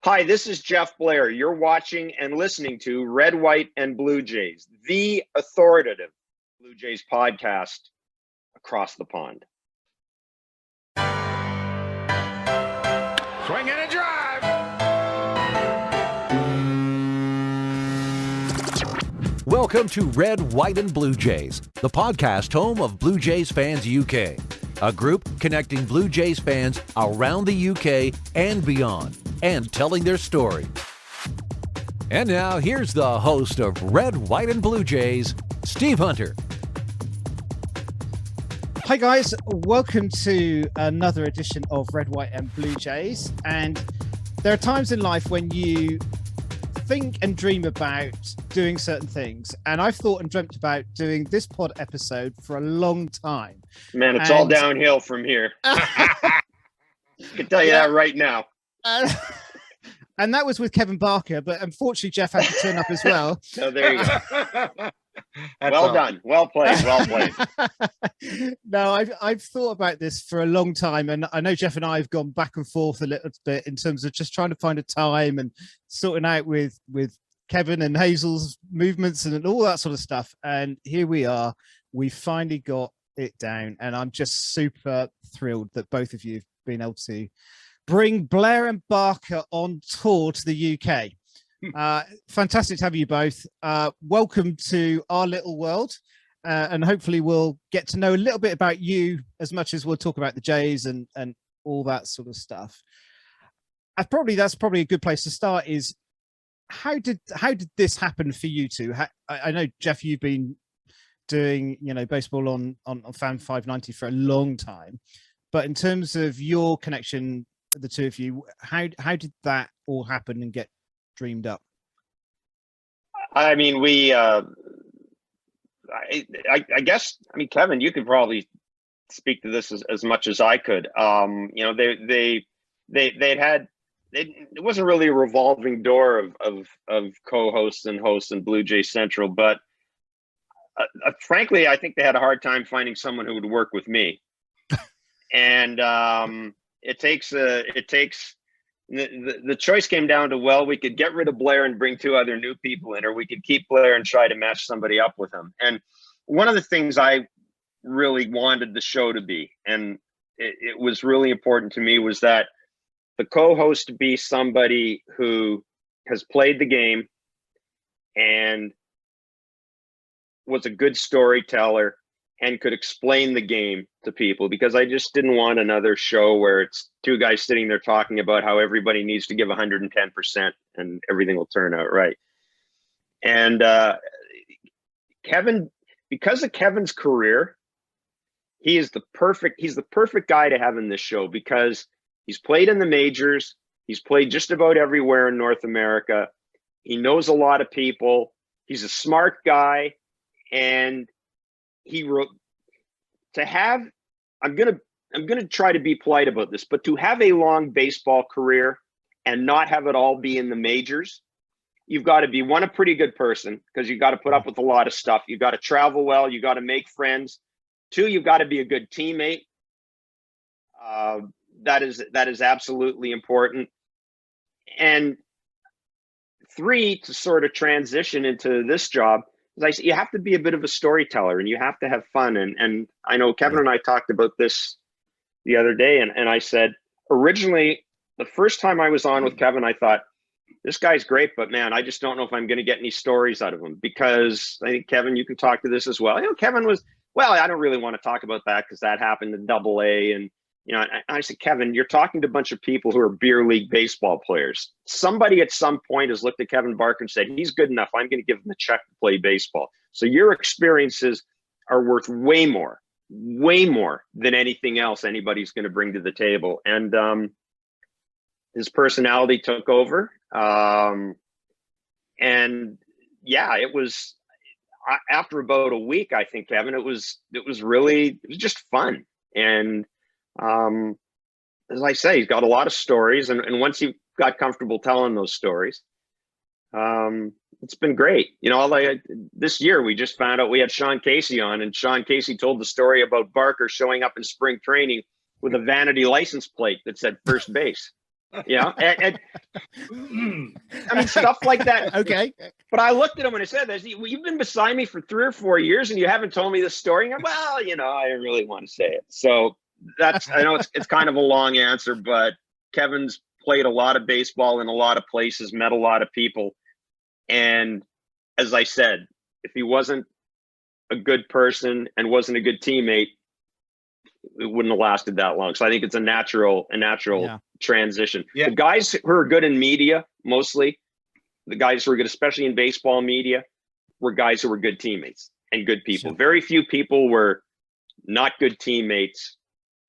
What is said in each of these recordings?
Hi, this is Jeff Blair. You're watching and listening to Red, White, and Blue Jays, the authoritative Blue Jays podcast across the pond. Swing and a drive. Welcome to Red, White, and Blue Jays, the podcast home of Blue Jays Fans UK, a group connecting Blue Jays fans around the UK and beyond, and telling their story. And now, here's the host of Red, White, and Blue Jays, Steve Hunter. Hi guys, welcome to another edition of Red, White, and Blue Jays. And there are times in life when you think and dream about doing certain things. And I've thought and dreamt about doing this pod episode for a long time. Man, it's all downhill from here. I can tell you that right now. And that was with Kavan Barker, but unfortunately Jeff had to turn up as well. So there you go. Well done. Well played. Well played. No, I've thought about this for a long time, and I know Jeff and I have gone back and forth a little bit in terms of just trying to find a time and sorting out with Kevin and Hazel's movements and all that sort of stuff. And here we are. We finally got it down, and I'm just super thrilled that both of you have been able to bring Blair and Barker on tour to the UK. Fantastic to have you both. Welcome to our little world, and hopefully we'll get to know a little bit about you as much as we'll talk about the Jays and all that sort of stuff. That's probably a good place to start. Is how did this happen for you two? I know, Jeff, you've been doing baseball on Fan 590 for a long time, but in terms of your connection, the two of you, how did that all happen and get dreamed up? I mean, I guess, Kevin, you could probably speak to this as much as I could. It wasn't really a revolving door of co-hosts and hosts in Blue Jay Central, but frankly, I think they had a hard time finding someone who would work with me. And it takes the choice came down to, well, we could get rid of Blair and bring two other new people in, or we could keep Blair and try to match somebody up with him. And one of the things I really wanted the show to be, and it was really important to me, was that the co-host be somebody who has played the game and was a good storyteller and could explain the game to people, because I just didn't want another show where it's two guys sitting there talking about how everybody needs to give 110% and everything will turn out right. And Kevin, because of Kevin's career, he's the perfect guy to have in this show, because he's played in the majors. He's played just about everywhere in North America. He knows a lot of people. He's a smart guy. And he wrote to have, I'm going to try to be polite about this, but to have a long baseball career and not have it all be in the majors, you've got to be, one, a pretty good person, because you've got to put up with a lot of stuff. You've got to travel well. You got to make friends. Two, you've got to be a good teammate. That is absolutely important. And three, to sort of transition into this job, you have to be a bit of a storyteller, and you have to have fun. And I know Kevin and I talked about this the other day, and I said, originally, the first time I was on with Kevin, I thought, this guy's great, but man, I just don't know if I'm going to get any stories out of him, because I think, Kevin, you can talk to this as well. Kevin was, well, I don't really want to talk about that because that happened in Double-A. And, I said, Kevin, you're talking to a bunch of people who are beer league baseball players. Somebody at some point has looked at Kavan Barker and said, he's good enough. I'm going to give him a check to play baseball. So your experiences are worth way more than anything else anybody's going to bring to the table. And his personality took over. And yeah, it was after about a week, I think, Kevin, it was just fun. And as I say, he's got a lot of stories, and once he got comfortable telling those stories, it's been great. This year we just found out we had Sean Casey on, and Sean Casey told the story about Barker showing up in spring training with a vanity license plate that said first base. Yeah. I mean, stuff like that. Okay. But I looked at him and I said, "You've been beside me for 3 or 4 years and you haven't told me this story." And well, I didn't really want to say it. So I know it's kind of a long answer, but Kevin's played a lot of baseball in a lot of places, met a lot of people. And as I said, if he wasn't a good person and wasn't a good teammate, it wouldn't have lasted that long. So I think it's a natural transition. Yeah. The guys who are good in media, mostly the guys who are good, especially in baseball media, were guys who were good teammates and good people. Sure. Very few people were not good teammates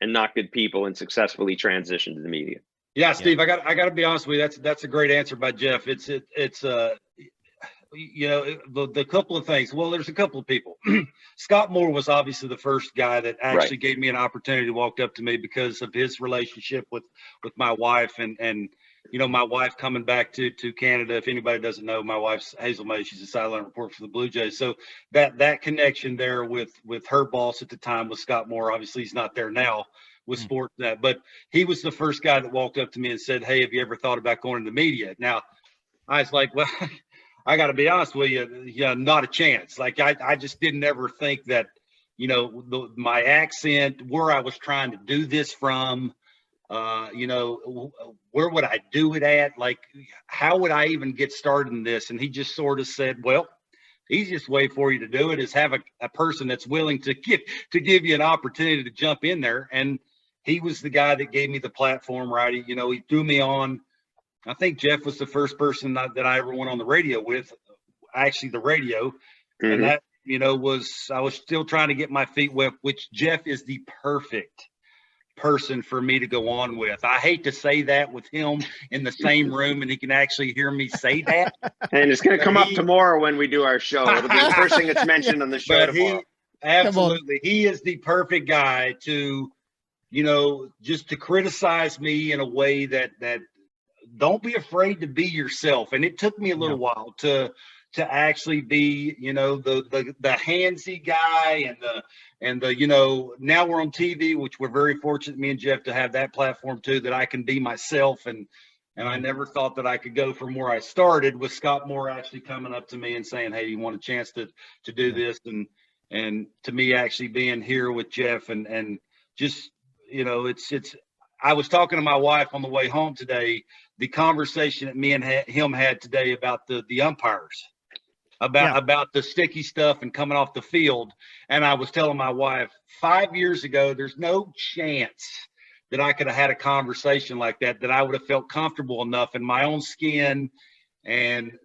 and not good people and successfully transitioned to the media. Yeah, Steve, I got to be honest with you. That's a great answer by Jeff. It's the couple of things. Well, there's a couple of people. Scott Moore was obviously the first guy that actually gave me an opportunity to walk up to me because of his relationship with my wife and my wife coming back to Canada. If anybody doesn't know, my wife's Hazel May. She's a sideline reporter for the Blue Jays. So that connection there with her boss at the time was Scott Moore. Obviously, he's not there now with Sportsnet, but he was the first guy that walked up to me and said, "Hey, have you ever thought about going into media?" Now, I was like, well, I got to be honest with you, not a chance. Like I just didn't ever think that, my accent, where I was trying to do this from, where would I do it at? Like, how would I even get started in this? And he just sort of said, well, easiest way for you to do it is have a person that's willing to give you an opportunity to jump in there. And he was the guy that gave me the platform, right? He threw me on. I think Jeff was the first person that I ever went on the radio with, actually the radio. Mm-hmm. And that, I was still trying to get my feet wet, which Jeff is the perfect person for me to go on with. I hate to say that with him in the same room and he can actually hear me say that. And it's going to come up tomorrow when we do our show. It'll be the first thing that's mentioned on the show tomorrow. Absolutely. He is the perfect guy to, just to criticize me in a way that don't be afraid to be yourself. And it took me a little while to actually be, the handsy guy and the now we're on TV, which we're very fortunate, me and Jeff, to have that platform too, that I can be myself. And I never thought that I could go from where I started with Scott Moore actually coming up to me and saying, "Hey, you want a chance to do this?" And to me actually being here with Jeff and just, it's, I was talking to my wife on the way home today, the conversation that me and him had today about the umpires, about the sticky stuff and coming off the field. And I was telling my wife 5 years ago, there's no chance that I could have had a conversation like that I would have felt comfortable enough in my own skin and,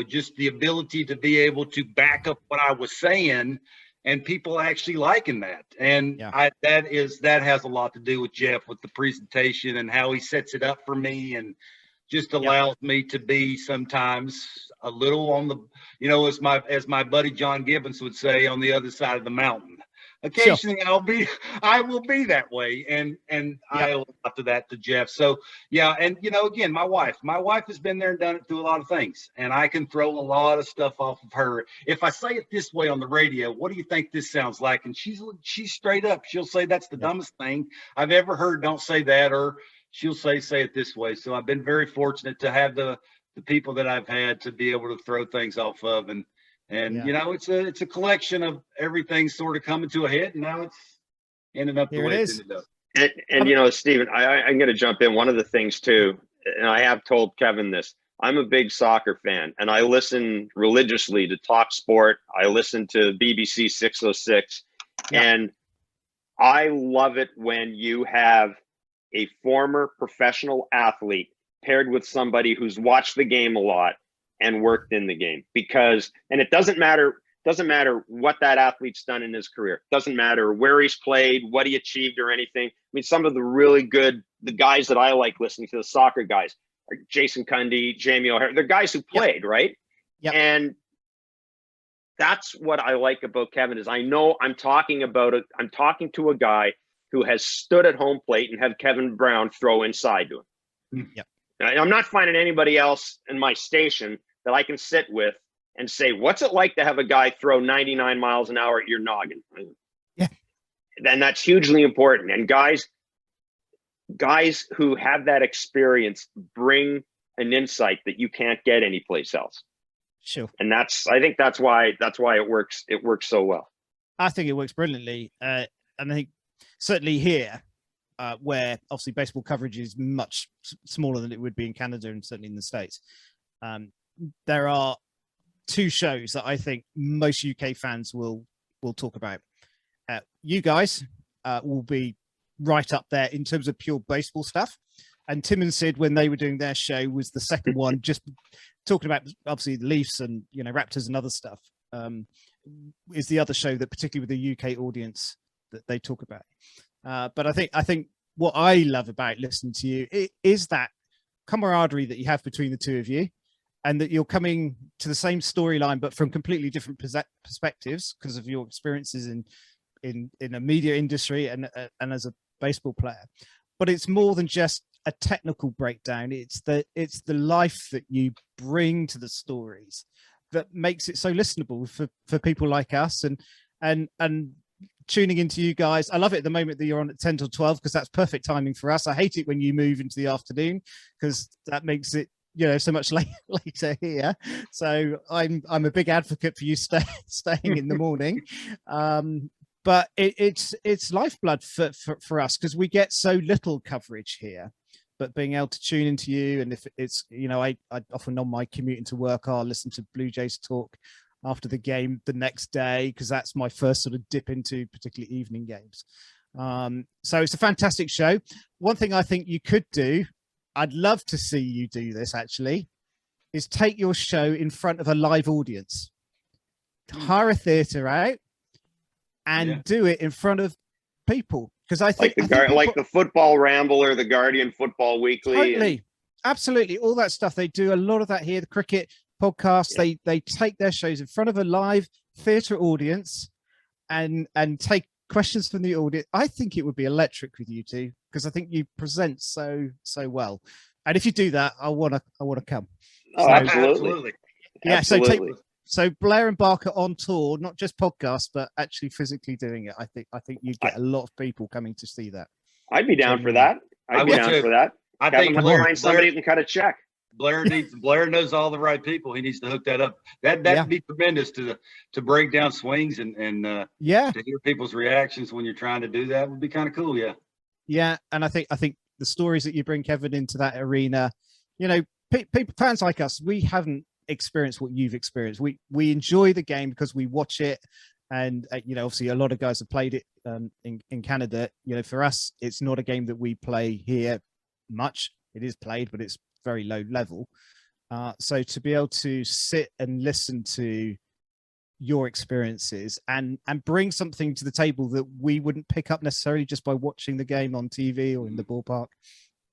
just the ability to be able to back up what I was saying and people actually liking that. And that has a lot to do with Jeff, with the presentation and how he sets it up for me and just allows me to be sometimes a little on the, as my buddy John Gibbons would say, on the other side of the mountain. Occasionally I will be that way. And I owe a lot to that to Jeff. So and again, my wife has been there and done it through a lot of things. And I can throw a lot of stuff off of her. If I say it this way on the radio, what do you think this sounds like? And she's straight up. She'll say that's the dumbest thing I've ever heard. Don't say that. Or she'll say it this way. So I've been very fortunate to have the people that I've had to be able to throw things off of. And it's a collection of everything sort of coming to a head, and now it's ended up the way it ended up. And Stephen, I'm going to jump in. One of the things too, and I have told Kevin this, I'm a big soccer fan, and I listen religiously to Talk Sport. I listen to BBC 606, and I love it when you have a former professional athlete paired with somebody who's watched the game a lot and worked in the game, and it doesn't matter what that athlete's done in his career. Doesn't matter where he's played, what he achieved or anything. I mean, some of the guys that I like listening to, the soccer guys, are Jason Cundy, Jamie O'Hara. They're guys who played, right? Yeah. And that's what I like about Kevin is I know I'm talking to a guy who has stood at home plate and had Kevin Brown throw inside to him. Yep. I'm not finding anybody else in my station that I can sit with and say, what's it like to have a guy throw 99 miles an hour at your noggin? Yeah. And that's hugely important. And guys, guys who have that experience bring an insight that you can't get anyplace else. Sure. And I think that's why it works. It works so well. I think it works brilliantly. And I think certainly here, where obviously baseball coverage is much smaller than it would be in Canada and certainly in the States, there are two shows that I think most UK fans will talk about. You guys will be right up there in terms of pure baseball stuff. And Tim and Sid, when they were doing their show, was the second one, just talking about obviously the Leafs and, you know, Raptors and other stuff, is the other show that particularly with the UK audience that they talk about. But I think what I love about listening to you is that camaraderie that you have between the two of you, and that you're coming to the same storyline, but from completely different perspectives because of your experiences in a media industry and as a baseball player. But it's more than just a technical breakdown. It's the life that you bring to the stories that makes it so listenable for people like us and tuning into you guys. I love it at the moment that you're on at 10 till 12 because that's perfect timing for us. I hate it when you move into the afternoon because that makes it, you know, so much later here. So I'm a big advocate for you staying in the morning. But it's lifeblood for us because we get so little coverage here. But being able to tune into you, and if it's, you know, I often on my commute into work, I'll listen to Blue Jays talk after the game the next day because that's my first sort of dip into particularly evening games. So it's a fantastic show. One thing I think you could do, I'd love to see you do this actually, is take your show in front of a live audience. Hire a theatre out and do it in front of people. Because I think like the Football Ramble or the Guardian Football Weekly. Totally. Absolutely. All that stuff. They do a lot of that here. The cricket podcasts, they take their shows in front of a live theatre audience and take questions from the audience. I think it would be electric with you two because I think you present so well. And if you do that, I want to come. Oh, so, absolutely. Yeah. Absolutely. So Blair and Barker on tour, not just podcasts, but actually physically doing it. I think you'd get a lot of people coming to see that. I'd be down for that. I'd be down for that. I think Blair, find somebody who can cut a check. Blair knows all the right people. He needs to hook that up. That'd be tremendous to break down swings and to hear people's reactions when you're trying to do that would be kind of cool. Yeah. Yeah. And I think the stories that you bring, Kevin, into that arena, you know, people, fans like us, we haven't experienced what you've experienced. We enjoy the game because we watch it. And, you know, obviously a lot of guys have played it in Canada. You know, for us, it's not a game that we play here much. It is played, but it's very low level. So to be able to sit and listen to your experiences and bring something to the table that we wouldn't pick up necessarily just by watching the game on TV or in the ballpark,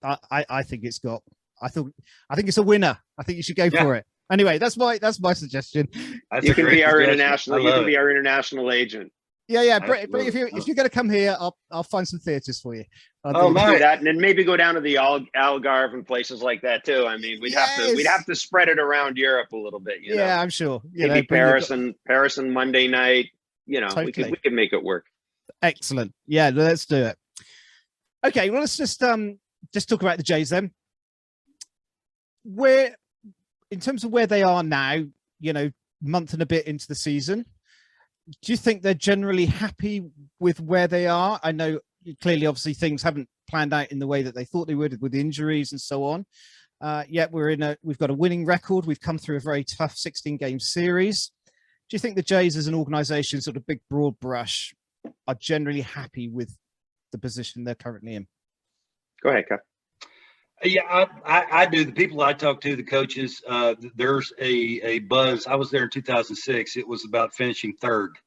I think it's got. I think it's a winner. I think you should go for it. Anyway, that's my suggestion. You can be our international. You can be our international agent. Yeah. But if you're going to come here, I'll find some theaters for you. I'll do that, and then maybe go down to the Algarve and places like that too. I mean, we'd have to spread it around Europe a little bit. You know? I'm sure. Maybe Paris and Monday night. You know, totally. we could make it work. Excellent. Yeah, let's do it. Okay, well, let's just talk about the Jays then. Where, in terms of where they are now, you know, month and a bit into the season, do you think they're generally happy with where they are? I know clearly, obviously, things haven't planned out in the way that they thought they would with injuries and so on. Yet we've got a winning record. We've come through a very tough 16-game series. Do you think the Jays as an organization, sort of big broad brush, are generally happy with the position they're currently in? Go ahead, Kev. Yeah, I do. The people I talk to, the coaches, there's a buzz. I was there in 2006. It was about finishing third.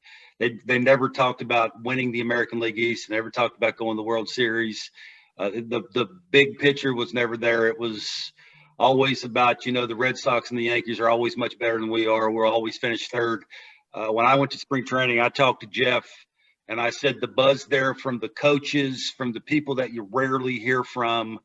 They never talked about winning the American League East. They never talked about going to the World Series. The big picture was never there. It was always about, you know, the Red Sox and the Yankees are always much better than we are. We're always finished third. When I went to spring training, I talked to Jeff, and I said the buzz there from the coaches, from the people that you rarely hear from,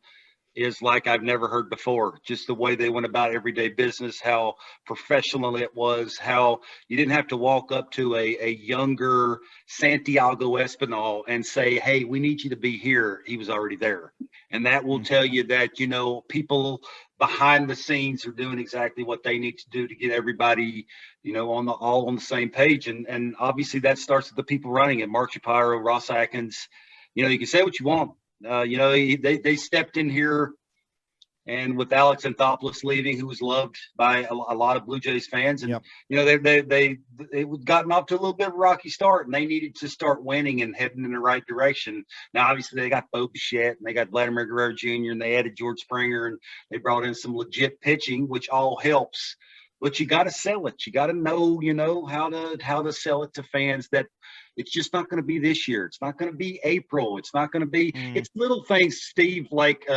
is like I've never heard before. Just the way they went about everyday business, how professional it was, how you didn't have to walk up to a younger Santiago Espinal and say, hey, we need you to be here. He was already there. And that will tell you that, you know, people behind the scenes are doing exactly what they need to do to get everybody, you know, all on the same page. And obviously that starts with the people running it. Mark Shapiro, Ross Atkins. You know, you can say what you want. You know, they stepped in here, and with Alex Anthopoulos leaving, who was loved by a lot of Blue Jays fans, and you know they gotten off to a little bit of a rocky start, and they needed to start winning and heading in the right direction. Now, obviously, they got Bo Bichette, and they got Vladimir Guerrero Jr., and they added George Springer, and they brought in some legit pitching, which all helps. But you got to sell it. You got to know, you know, how to sell it to fans that it's just not going to be this year. It's not going to be April. It's not going to be. It's little things, Steve, like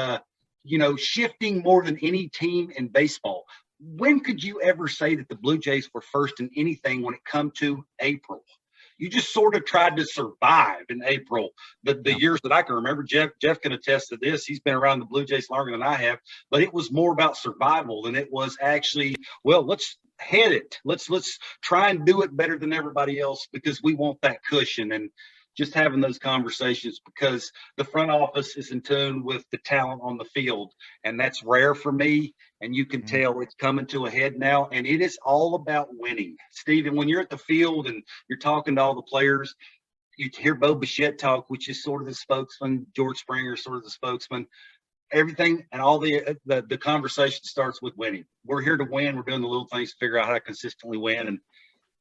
you know, shifting more than any team in baseball. When could you ever say that the Blue Jays were first in anything when it come to April? You just sort of tried to survive in April. The years that I can remember, Jeff can attest to this. He's been around the Blue Jays longer than I have, but it was more about survival than it was actually, well, let's head it. Let's try and do it better than everybody else because we want that cushion. And just having those conversations, because the front office is in tune with the talent on the field, and that's rare for me. And you can tell it's coming to a head now, and it is all about winning. Steven, when you're at the field and you're talking to all the players, you hear Bo Bichette talk, which is sort of the spokesman, George Springer is sort of the spokesman. Everything and all the conversation starts with winning. We're here to win. We're doing the little things to figure out how to consistently win. And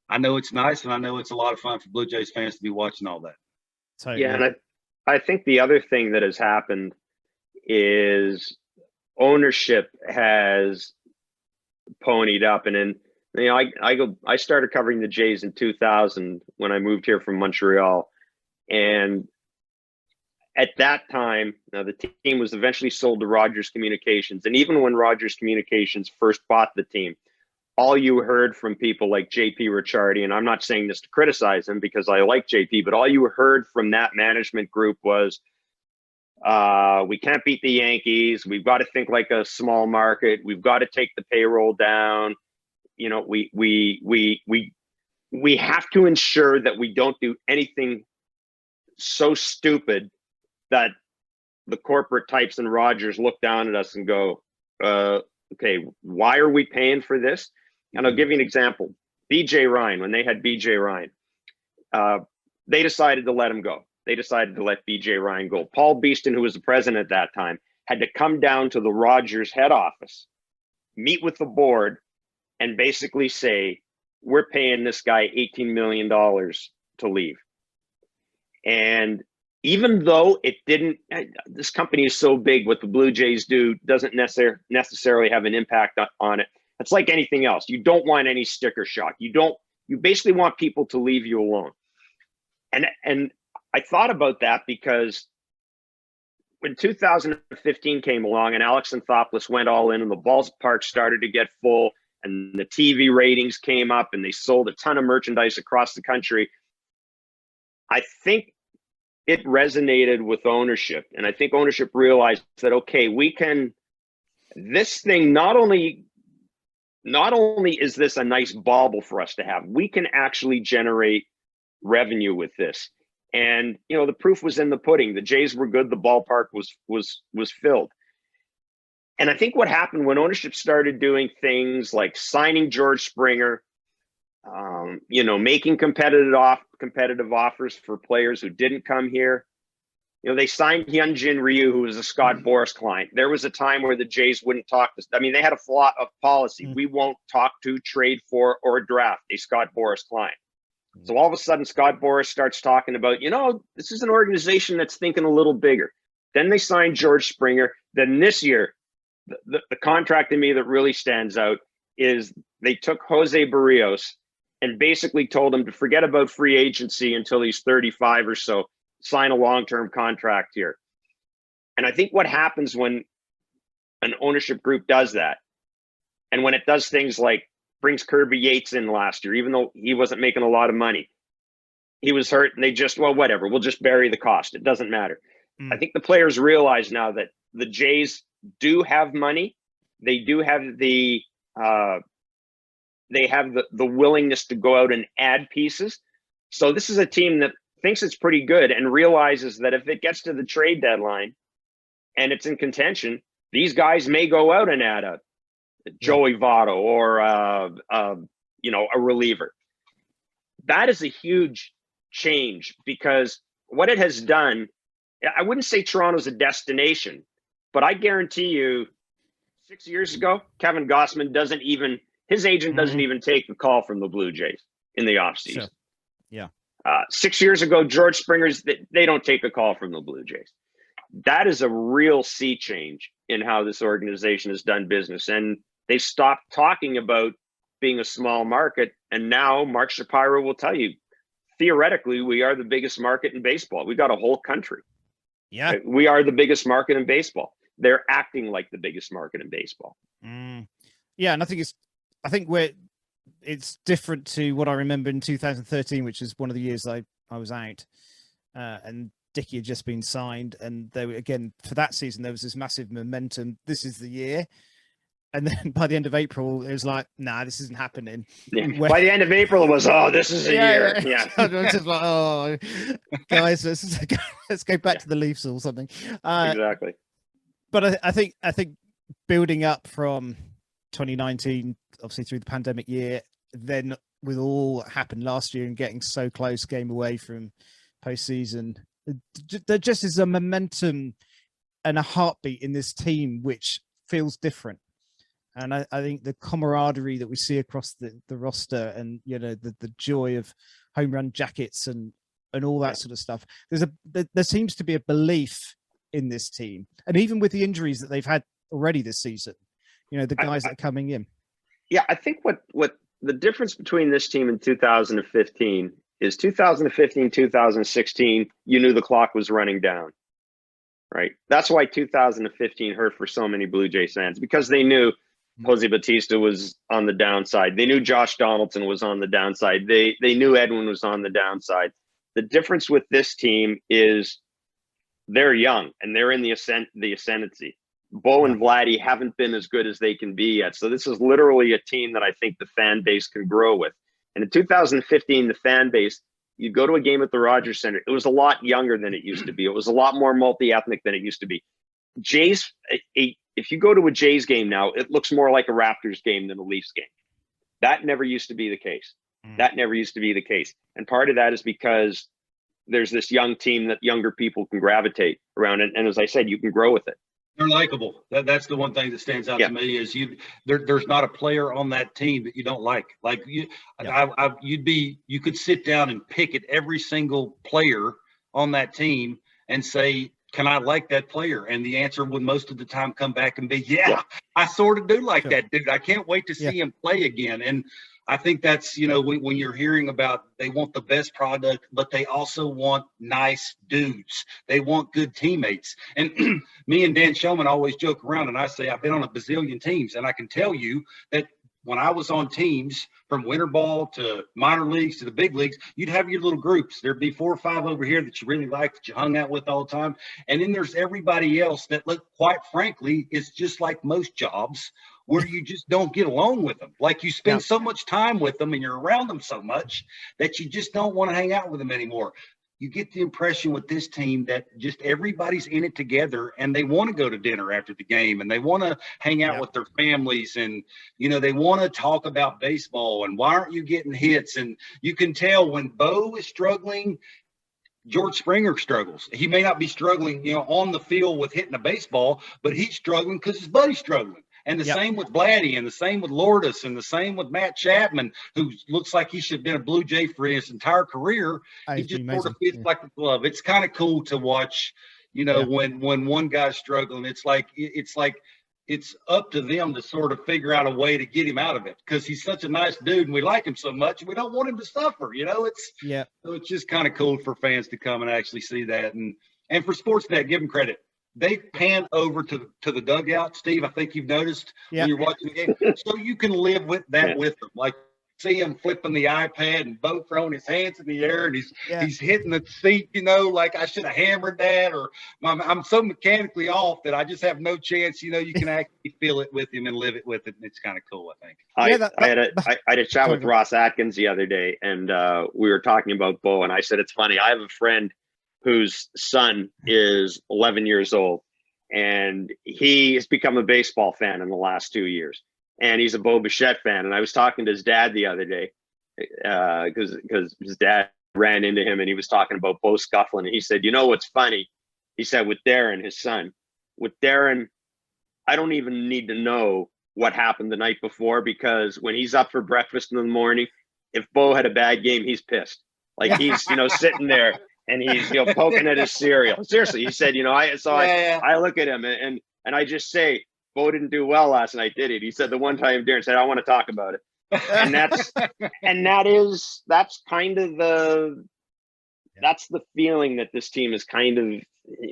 I know it's nice, and I know it's a lot of fun for Blue Jays fans to be watching all that. Totally. Yeah, and I think the other thing that has happened is ownership has ponied up, and then you know I started covering the Jays in 2000 when I moved here from Montreal, and at that time, now the team was eventually sold to Rogers Communications, and even when Rogers Communications first bought the team, all you heard from people like JP Ricciardi, and I'm not saying this to criticize him because I like JP, but all you heard from that management group was, we can't beat the Yankees. We've got to think like a small market. We've got to take the payroll down. You know, we have to ensure that we don't do anything so stupid that the corporate types in Rogers look down at us and go, okay, why are we paying for this? And I'll give you an example. BJ Ryan, when they had BJ Ryan, they decided to let him go. They decided to let BJ Ryan go. Paul Beeston, who was the president at that time, had to come down to the Rogers head office, meet with the board, and basically say, we're paying this guy $18 million to leave. And even though it didn't, this company is so big, what the Blue Jays do doesn't necessarily have an impact on it. It's like anything else. You don't want any sticker shock. You basically want people to leave you alone. And I thought about that because when 2015 came along and Alex Anthopoulos went all in and the ballpark started to get full and the TV ratings came up and they sold a ton of merchandise across the country, I think it resonated with ownership. And I think ownership realized that, okay, we can, this thing, not only is this a nice bauble for us to have, we can actually generate revenue with this. And, you know, the proof was in the pudding. The Jays were good. The ballpark was filled. And I think what happened when ownership started doing things like signing George Springer, you know, making competitive offers for players who didn't come here. You know, they signed Hyunjin Ryu, who was a Scott Boras client. There was a time where the Jays wouldn't talk to, I mean, they had a policy. We won't talk to, trade for, or draft a Scott Boras client. So all of a sudden, Scott Boras starts talking about, you know, this is an organization that's thinking a little bigger. Then they signed George Springer. Then this year, the contract to me that really stands out is they took Jose Barrios and basically told him to forget about free agency until he's 35 or so, sign a long-term contract here. And I think what happens when an ownership group does that, and when it does things like brings Kirby Yates in last year, even though he wasn't making a lot of money, he was hurt and they just, well, whatever, we'll just bury the cost. It doesn't matter. I think the players realize now that the Jays do have money. They do have the willingness to go out and add pieces. So this is a team that thinks it's pretty good and realizes that if it gets to the trade deadline and it's in contention, these guys may go out and add a Joey Votto or a reliever. That is a huge change, because what it has done, I wouldn't say Toronto's a destination, but I guarantee you 6 years ago, Kevin Gossman his agent doesn't even take the call from the Blue Jays in the offseason. Sure. Yeah. 6 years ago, George Springer's, they don't take a call from the Blue Jays. That is a real sea change in how this organization has done business. And they stopped talking about being a small market. And now Mark Shapiro will tell you, theoretically, we are the biggest market in baseball. We got a whole country. Yeah. We are the biggest market in baseball. They're acting like the biggest market in baseball. Yeah. And I think it's different to what I remember in 2013, which is one of the years I was out, and Dickey had just been signed, and they were, again, for that season there was this massive momentum. This is the year, and then by the end of April it was like, nah, this isn't happening. Yeah. By the end of April it was, this is a year. Yeah. I was just like, guys, let's go back to the Leafs or something. Exactly. But I think building up from 2019, obviously through the pandemic year, then with all that happened last year and getting so close, game away from postseason, there just is a momentum and a heartbeat in this team which feels different. And I think the camaraderie that we see across the roster, and the joy of home run jackets and all that sort of stuff, there seems to be a belief in this team. And even with the injuries that they've had already this season, the guys that are coming in. Yeah, I think what the difference between this team and 2015 is 2015, 2016, you knew the clock was running down, right? That's why 2015 hurt for so many Blue Jays fans, because they knew Jose Bautista was on the downside. They knew Josh Donaldson was on the downside. They knew Edwin was on the downside. The difference with this team is they're young and they're in the ascendancy. Bo and Vladdy haven't been as good as they can be yet. So this is literally a team that I think the fan base can grow with. And in 2015, the fan base, you go to a game at the Rogers Center, it was a lot younger than it used to be. It was a lot more multi-ethnic than it used to be. Jays, if you go to a Jays game now, it looks more like a Raptors game than a Leafs game. That never used to be the case. That never used to be the case. And part of that is because there's this young team that younger people can gravitate around. And as I said, you can grow with it. They're likable. That's the one thing that stands out to me is there's not a player on that team that you don't like. Like you could sit down and pick at every single player on that team and say, can I like that player? And the answer would most of the time come back and be, I sort of do like that dude. I can't wait to see him play again. And I think that's, when you're hearing about they want the best product, but they also want nice dudes. They want good teammates. And me and Dan Shulman always joke around, and I say I've been on a bazillion teams, and I can tell you that when I was on teams from winter ball to minor leagues to the big leagues, you'd have your little groups. There'd be 4 or 5 over here that you really liked, that you hung out with all the time. And then there's everybody else that, quite frankly, is just like most jobs, where you just don't get along with them. Like you spend so much time with them and you're around them so much that you just don't want to hang out with them anymore. You get the impression with this team that just everybody's in it together and they want to go to dinner after the game and they want to hang out with their families and, they want to talk about baseball and why aren't you getting hits? And you can tell when Bo is struggling, George Springer struggles. He may not be struggling, on the field with hitting a baseball, but he's struggling because his buddy's struggling. And the same with Vladdy, and the same with Lourdes, and the same with Matt Chapman, who looks like he should have been a Blue Jay for his entire career. He just sort of fits like a glove. It's kind of cool to watch, when one guy's struggling. It's like it's up to them to sort of figure out a way to get him out of it, because he's such a nice dude and we like him so much. We don't want him to suffer, So it's just kind of cool for fans to come and actually see that. And for Sportsnet, give them credit. They pan over to the dugout, Steve. I think you've noticed when you're watching the game, so you can live with that with them. Like see him flipping the iPad and Bo throwing his hands in the air, and he's hitting the seat, like I should have hammered that, or I'm so mechanically off that I just have no chance. You can actually feel it with him and live it with it, and it's kind of cool, I think. I had a chat with Ross Atkins the other day, and we were talking about Bo, and I said, it's funny. I have a friend whose son is 11 years old, and he has become a baseball fan in the last 2 years. And he's a Bo Bichette fan. And I was talking to his dad the other day because his dad ran into him and he was talking about Bo scuffling. And he said, what's funny? He said, with Darren, his son, I don't even need to know what happened the night before, because when he's up for breakfast in the morning, if Bo had a bad game, he's pissed. Like he's, sitting there and he's, poking at his cereal. Seriously, he said, I look at him and I just say, Bo didn't do well last night, did he? He said the one time Darren said, I want to talk about it. And that's kind of that's the feeling that this team has kind of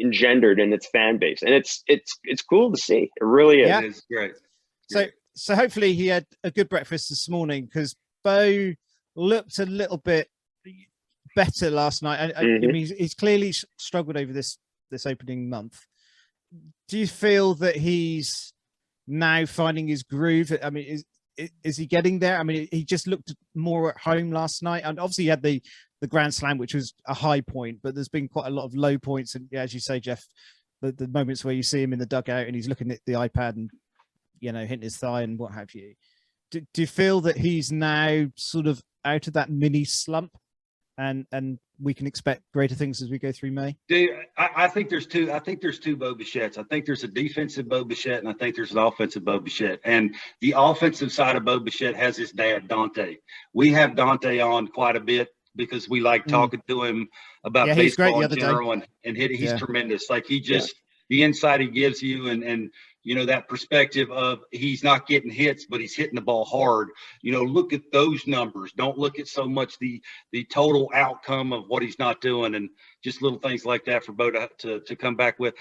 engendered in its fan base. And it's cool to see. It really is. Yeah. It's great. So hopefully he had a good breakfast this morning, because Bo looked a little bit better last night. I mean, he's clearly struggled over this opening month. Do you feel that he's now finding his groove? I mean, is he getting there? I mean, he just looked more at home last night, and obviously he had the Grand Slam, which was a high point, but there's been quite a lot of low points. And as you say, Jeff, the moments where you see him in the dugout and he's looking at the iPad and, hitting his thigh and what have you. Do you feel that he's now sort of out of that mini slump and we can expect greater things as we go through May? Dude, I think there's two. I think there's two Bo Bichettes. I think there's a defensive Bo Bichette, and I think there's an offensive Bo Bichette. And the offensive side of Bo Bichette has his dad, Dante. We have Dante on quite a bit because we like talking to him about baseball in general, and he's tremendous. Like he just the insight he gives you, and that perspective of he's not getting hits, but he's hitting the ball hard. Look at those numbers. Don't look at so much the total outcome of what he's not doing, and just little things like that for Bo to come back with.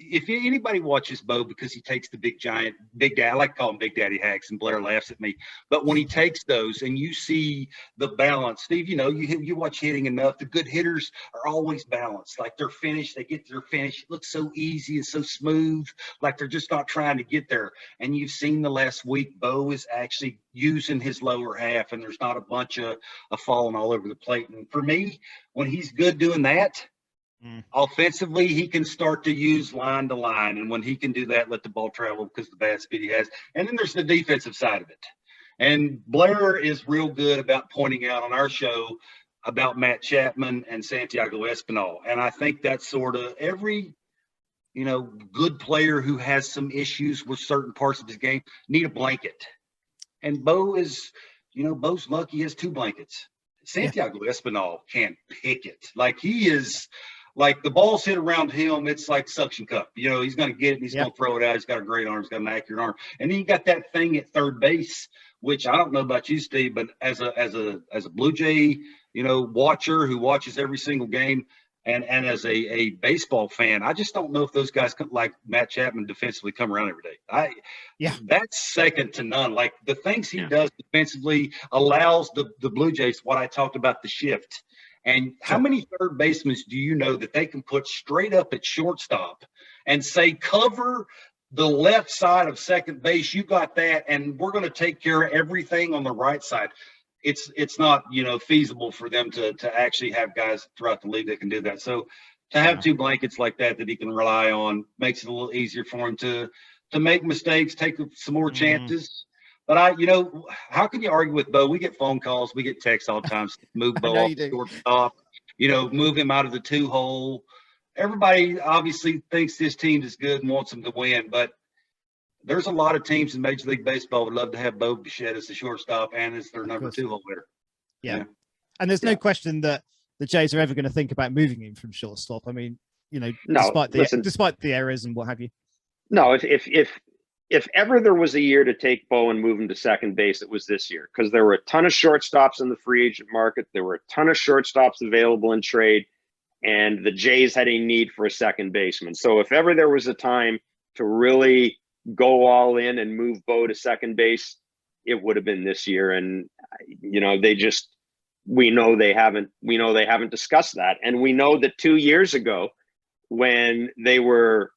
If anybody watches Bo, because he takes the Big Daddy, I like to call him Big Daddy hacks, and Blair laughs at me. But when he takes those and you see the balance, Steve, you watch hitting enough. The good hitters are always balanced. Like they're finished, they get to their finish. It looks so easy and so smooth, like they're just not trying to get there. And you've seen the last week, Bo is actually using his lower half, and there's not a bunch of falling all over the plate. And for me, when he's good doing that, offensively, he can start to use line to line, and when he can do that, let the ball travel because of the bat speed he has. And then there's the defensive side of it. And Blair is real good about pointing out on our show about Matt Chapman and Santiago Espinal. And I think that's sort of every good player who has some issues with certain parts of his game need a blanket. And Bo is, Bo's lucky he has 2 blankets. Santiago Espinal can pick it. Like he is. Like the ball's hit around him, it's like suction cup. He's going to get it and he's going to throw it out. He's got a great arm. He's got an accurate arm. And then you got that thing at third base, which I don't know about you, Steve, but as a Blue Jay, watcher who watches every single game, and as a baseball fan, I just don't know if those guys like Matt Chapman defensively come around every day. That's second to none. Like the things he does defensively allows the Blue Jays, what I talked about, the shift. And how many third basemen do you know that they can put straight up at shortstop and say, cover the left side of second base, you got that, and we're going to take care of everything on the right side? It's not, feasible for them to actually have guys throughout the league that can do that. So to have 2 blankets like that he can rely on makes it a little easier for him to make mistakes, take some more chances. But how can you argue with Bo? We get phone calls, we get texts all the time. Move Bo off the shortstop, move him out of the 2-hole. Everybody obviously thinks this team is good and wants them to win, but there's a lot of teams in Major League Baseball would love to have Bo Bichette as the shortstop and as their number 2-hole hitter. Yeah. And there's no question that the Jays are ever going to think about moving him from shortstop. I mean, despite the errors and what have you. No, if ever there was a year to take Bo and move him to second base, it was this year, because there were a ton of shortstops in the free agent market. There were a ton of shortstops available in trade, and the Jays had a need for a second baseman. So if ever there was a time to really go all in and move Bo to second base, it would have been this year. And, you know, we know they haven't discussed that. And we know that 2 years ago, when they were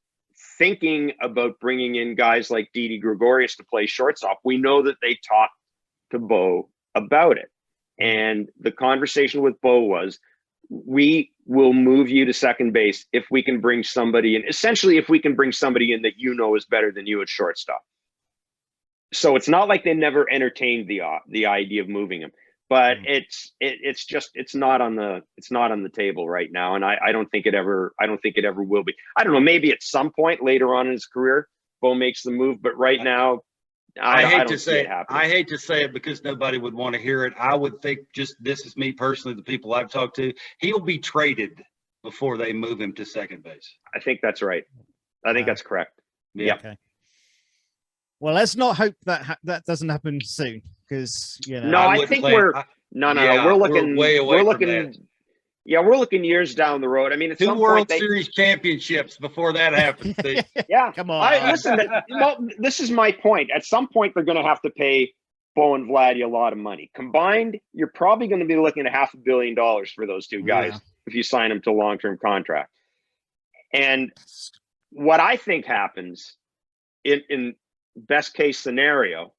thinking about bringing in guys like Didi Gregorius to play shortstop, we know that they talked to Bo about it. And the conversation with Bo was, we will move you to second base if we can bring somebody in, essentially if we can bring somebody in that you know is better than you at shortstop. So it's not like they never entertained the idea of moving him, but it's not on the table right now. And I don't think it ever will be. I don't know, maybe at some point later on in his career, Bo makes the move, but right now, I hate to say it because nobody would want to hear it. I would think, just this is me personally, the people I've talked to, he'll be traded before they move him to second base. I think that's right. I think that's correct. Yeah. Okay. Well, let's not hope that that doesn't happen soon, because No, I think we're looking way away from that. Yeah, we're looking years down the road. I mean, it's 2 World Series championships before that happens. Yeah, come on. Listen, this is my point. At some point, they're going to have to pay Bo and Vladdy a lot of money. Combined, you're probably going to be looking at $500 million for those two guys if you sign them to long-term contract. And what I think happens in best case scenario,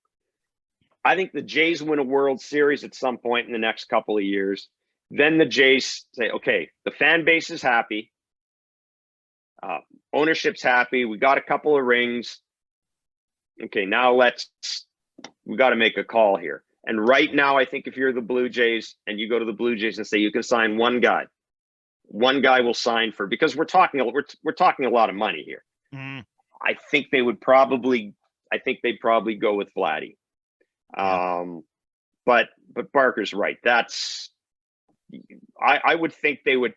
I think the Jays win a World Series at some point in the next couple of years. Then the Jays say, okay, the fan base is happy. Ownership's happy. We got a couple of rings. Okay, now we got to make a call here. And right now, I think if you're the Blue Jays and you go to the Blue Jays and say you can sign one guy will sign for, because we're talking a lot of money here. I think they'd probably go with Vladdy. But Barker's right. I would think they would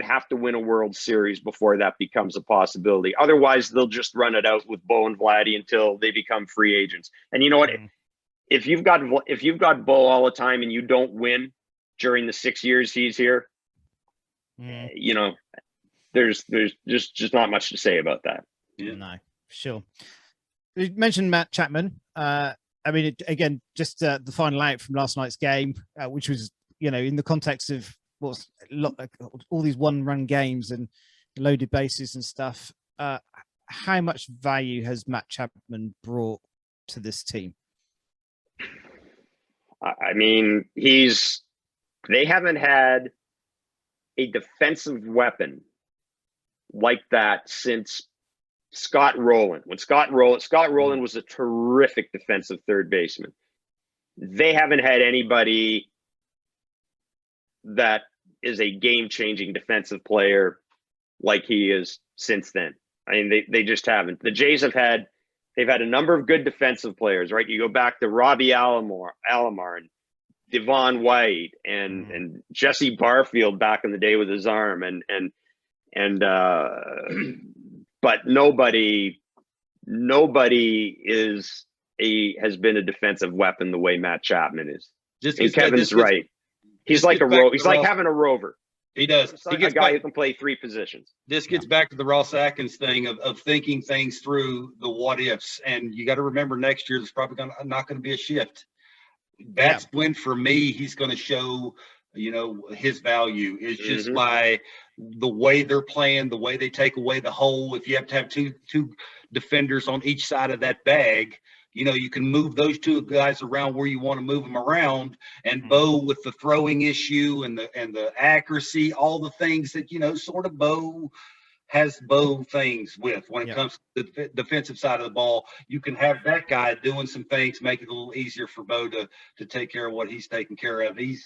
have to win a World Series before that becomes a possibility. Otherwise, they'll just run it out with Bo and Vladdy until they become free agents. And you know what? If you've got Bo all the time and you don't win during the 6 years he's here, you know, there's just not much to say about that. Yeah. No, sure. You mentioned Matt Chapman. I mean, again, just the final out from last night's game, which was, you know, in the context of all these one-run games and loaded bases and stuff, how much value has Matt Chapman brought to this team? I mean, they haven't had a defensive weapon like that since Scott Rowland. When Scott Rowland was a terrific defensive third baseman. They haven't had anybody that is a game-changing defensive player like he is since then. I mean, they just haven't. The Jays they've had a number of good defensive players, right? You go back to Robbie Alomar and Devon White and Jesse Barfield back in the day with his arm but nobody has been a defensive weapon the way Matt Chapman is. And Kevin's right. He's like he's like having a rover. He does. He's like a guy who can play 3 positions. This gets back to the Ross Atkins thing of thinking things through, the what ifs. And you got to remember, next year there's probably not going to be a shift. That's when, for me, he's going to show, you know, his value is just by the way they're playing, the way they take away the hole. If you have to have two defenders on each side of that bag, you know, you can move those 2 guys around where you want to move them around. And Bo, with the throwing issue and the accuracy, all the things that, you know, sort of Bo things with when it comes to the defensive side of the ball, you can have that guy doing some things, make it a little easier for Bo to take care of what he's taking care of. You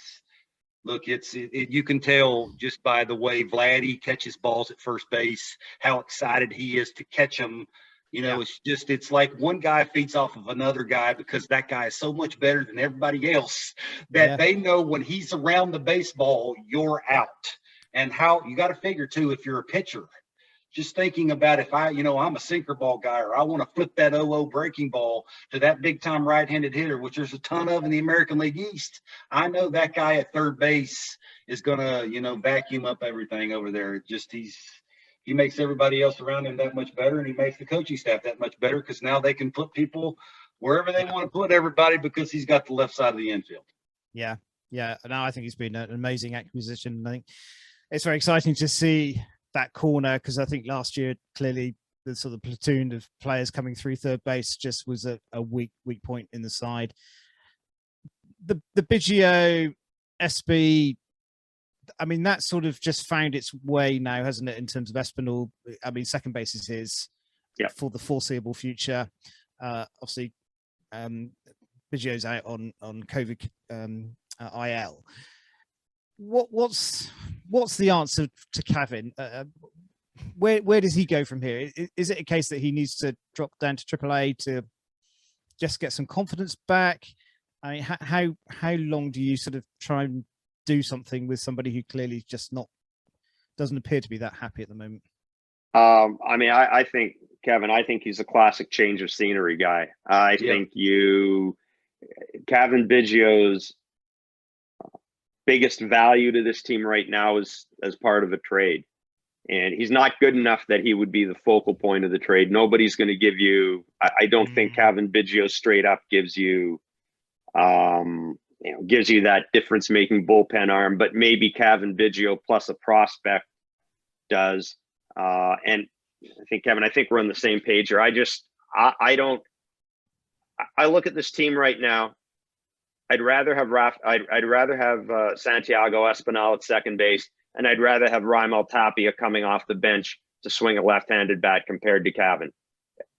can tell just by the way Vladdy catches balls at first base, how excited he is to catch them. You know, it's like one guy feeds off of another guy because that guy is so much better than everybody else that they know when he's around the baseball, you're out. And how you got to figure too, if you're a pitcher, just thinking about if I'm a sinker ball guy, or I want to flip that 0-0 breaking ball to that big time right-handed hitter, which there's a ton of in the American League East. I know that guy at third base is going to, you know, vacuum up everything over there. He makes everybody else around him that much better, and he makes the coaching staff that much better because now they can put people wherever they want to put everybody because he's got the left side of the infield. Yeah. Yeah. No, I think he's been an amazing acquisition. I think it's very exciting to see that corner, because I think last year, clearly, the sort of platoon of players coming through third base just was a weak point in the side. The Biggio, SB, I mean, that sort of just found its way now, hasn't it, in terms of Espinal? I mean, second base is his for the foreseeable future. Obviously, Biggio's out on COVID IL. What's the answer to Kavan? Where does he go from here? Is it a case that he needs to drop down to AAA to just get some confidence back? I mean, how long do you sort of try and do something with somebody who clearly just doesn't appear to be that happy at the moment? I mean, I think, Kevin, I think he's a classic change of scenery guy. I think Kavan Biggio's biggest value to this team right now is as part of a trade. And he's not good enough that he would be the focal point of the trade. Nobody's going to give you, I don't think Kavan Biggio straight up gives you, gives you that difference making bullpen arm, but maybe Kavan Biggio plus a prospect does. And I think, Kevin, I think we're on the same page here. I look at this team right now. I'd rather have Santiago Espinal at second base, and I'd rather have Raimel Tapia coming off the bench to swing a left-handed bat compared to Kavan.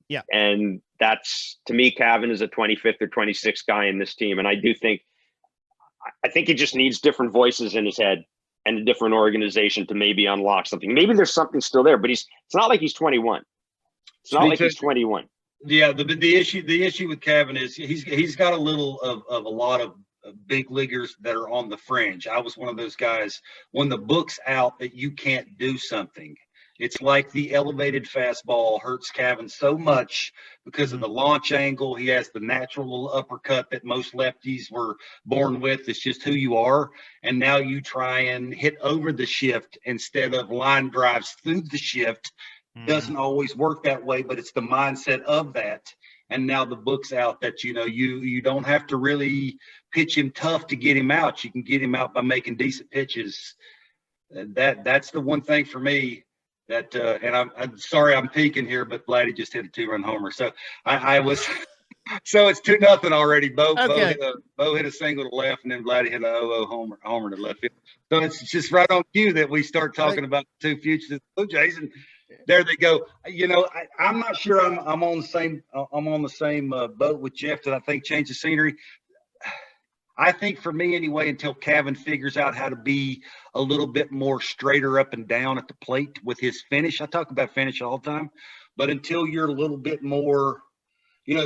Yeah. And that's, to me, Kavan is a 25th or 26th guy in this team. And I think he just needs different voices in his head and a different organization to maybe unlock something. Maybe there's something still there, but it's not like he's 21. It's not like he's 21. Yeah, the issue with Kavan is he's got a little of a lot of big leaguers that are on the fringe. I was one of those guys when the book's out that you can't do something. It's like the elevated fastball hurts Kavan so much because of the launch angle. He has the natural little uppercut that most lefties were born with. It's just who you are. And now you try and hit over the shift instead of line drives through the shift. Doesn't always work that way, but it's the mindset of that. And now the book's out that, you don't have to really pitch him tough to get him out. You can get him out by making decent pitches. That's the one thing for me that, and I'm sorry I'm peeking here, but Vladdy just hit a 2-run homer. So I was, so it's 2-0 already. Bo hit a single to left, and then Vladdy hit a 0-0 homer to left field. So it's just right on cue that we start talking about the two futures of the Blue Jays, and there they go. I'm not sure I'm on the same boat with Jeff that I think change the scenery. I think for me anyway, until Kavan figures out how to be a little bit more straighter up and down at the plate with his finish. I talk about finish all the time, but until you're a little bit more,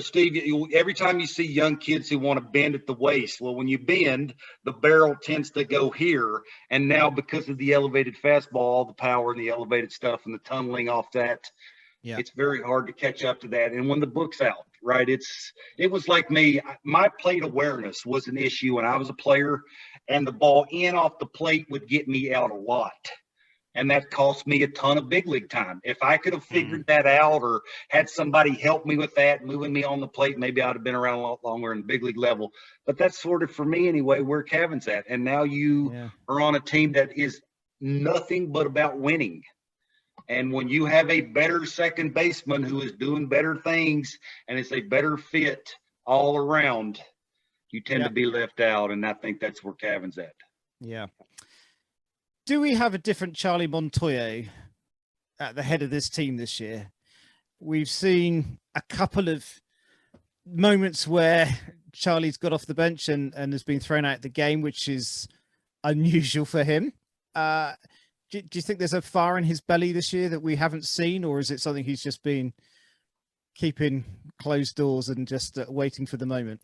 Steve, every time you see young kids who want to bend at the waist, well, when you bend, the barrel tends to go here. And now because of the elevated fastball, the power and the elevated stuff and the tunneling off that, it's very hard to catch up to that. And when the book's out, right, it was like me, my plate awareness was an issue when I was a player, and the ball in off the plate would get me out a lot. And that cost me a ton of big league time. If I could have figured that out or had somebody help me with that, moving me on the plate, maybe I'd have been around a lot longer in the big league level. But that's sort of, for me anyway, where Kavan's at. And now you are on a team that is nothing but about winning. And when you have a better second baseman who is doing better things and it's a better fit all around, you tend to be left out. And I think that's where Kavan's at. Yeah. Do we have a different Charlie Montoyo at the head of this team this year? We've seen a couple of moments where Charlie's got off the bench and has been thrown out of the game, which is unusual for him. Do you think there's a fire in his belly this year that we haven't seen, or is it something he's just been keeping closed doors and just waiting for the moment?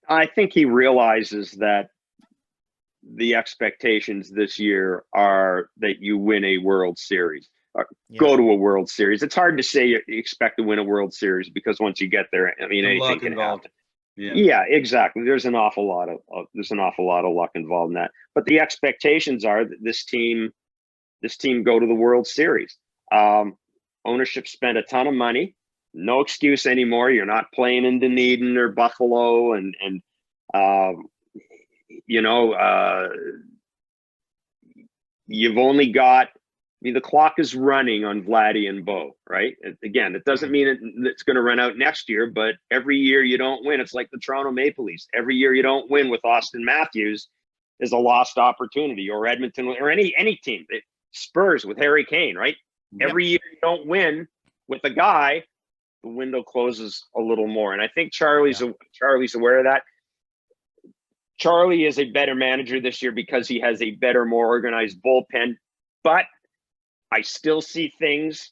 I think he realizes that the expectations this year are that you win a World Series, or go to a World Series. It's hard to say you expect to win a World Series because once you get there, I mean, anything can happen. Yeah, exactly. There's an awful lot of luck involved in that. But the expectations are that this team go to the World Series. Ownership spent a ton of money no excuse anymore. You're not playing in Dunedin or Buffalo, and you've only got. I mean, the clock is running on Vladdy and Bo, right? Again, it doesn't mean it's going to run out next year, but every year you don't win. It's like the Toronto Maple Leafs. Every year you don't win with Austin Matthews is a lost opportunity, or Edmonton, or any team. Spurs with Harry Kane, right? Yep. Every year you don't win with a guy, the window closes a little more. And I think Charlie's aware of that. Charlie is a better manager this year because he has a better, more organized bullpen, but I still see things.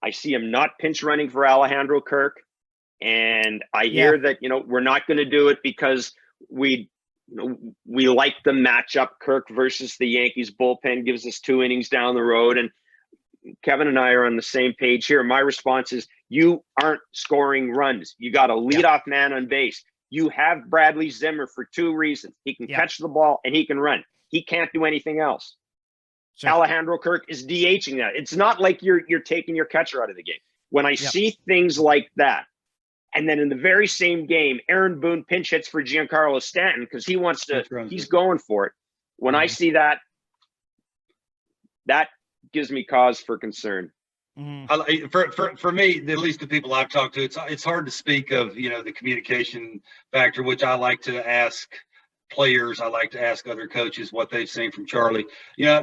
I see him not pinch running for Alejandro Kirk. And I hear that, we're not going to do it because we like the matchup. Kirk versus the Yankees bullpen gives us 2 innings down the road. And Kevin and I are on the same page here. My response is, you aren't scoring runs. You got a leadoff man on base. You have Bradley Zimmer for 2 reasons. He can catch the ball and he can run. He can't do anything else. Sure. Alejandro Kirk is DHing that. It's not like you're taking your catcher out of the game. When I see things like that, and then in the very same game, Aaron Boone pinch hits for Giancarlo Stanton because he wants to, he's going for it. When I see that, that gives me cause for concern. For me, at least the people I've talked to, it's hard to speak of, the communication factor, which I like to ask players. I like to ask other coaches what they've seen from Charlie.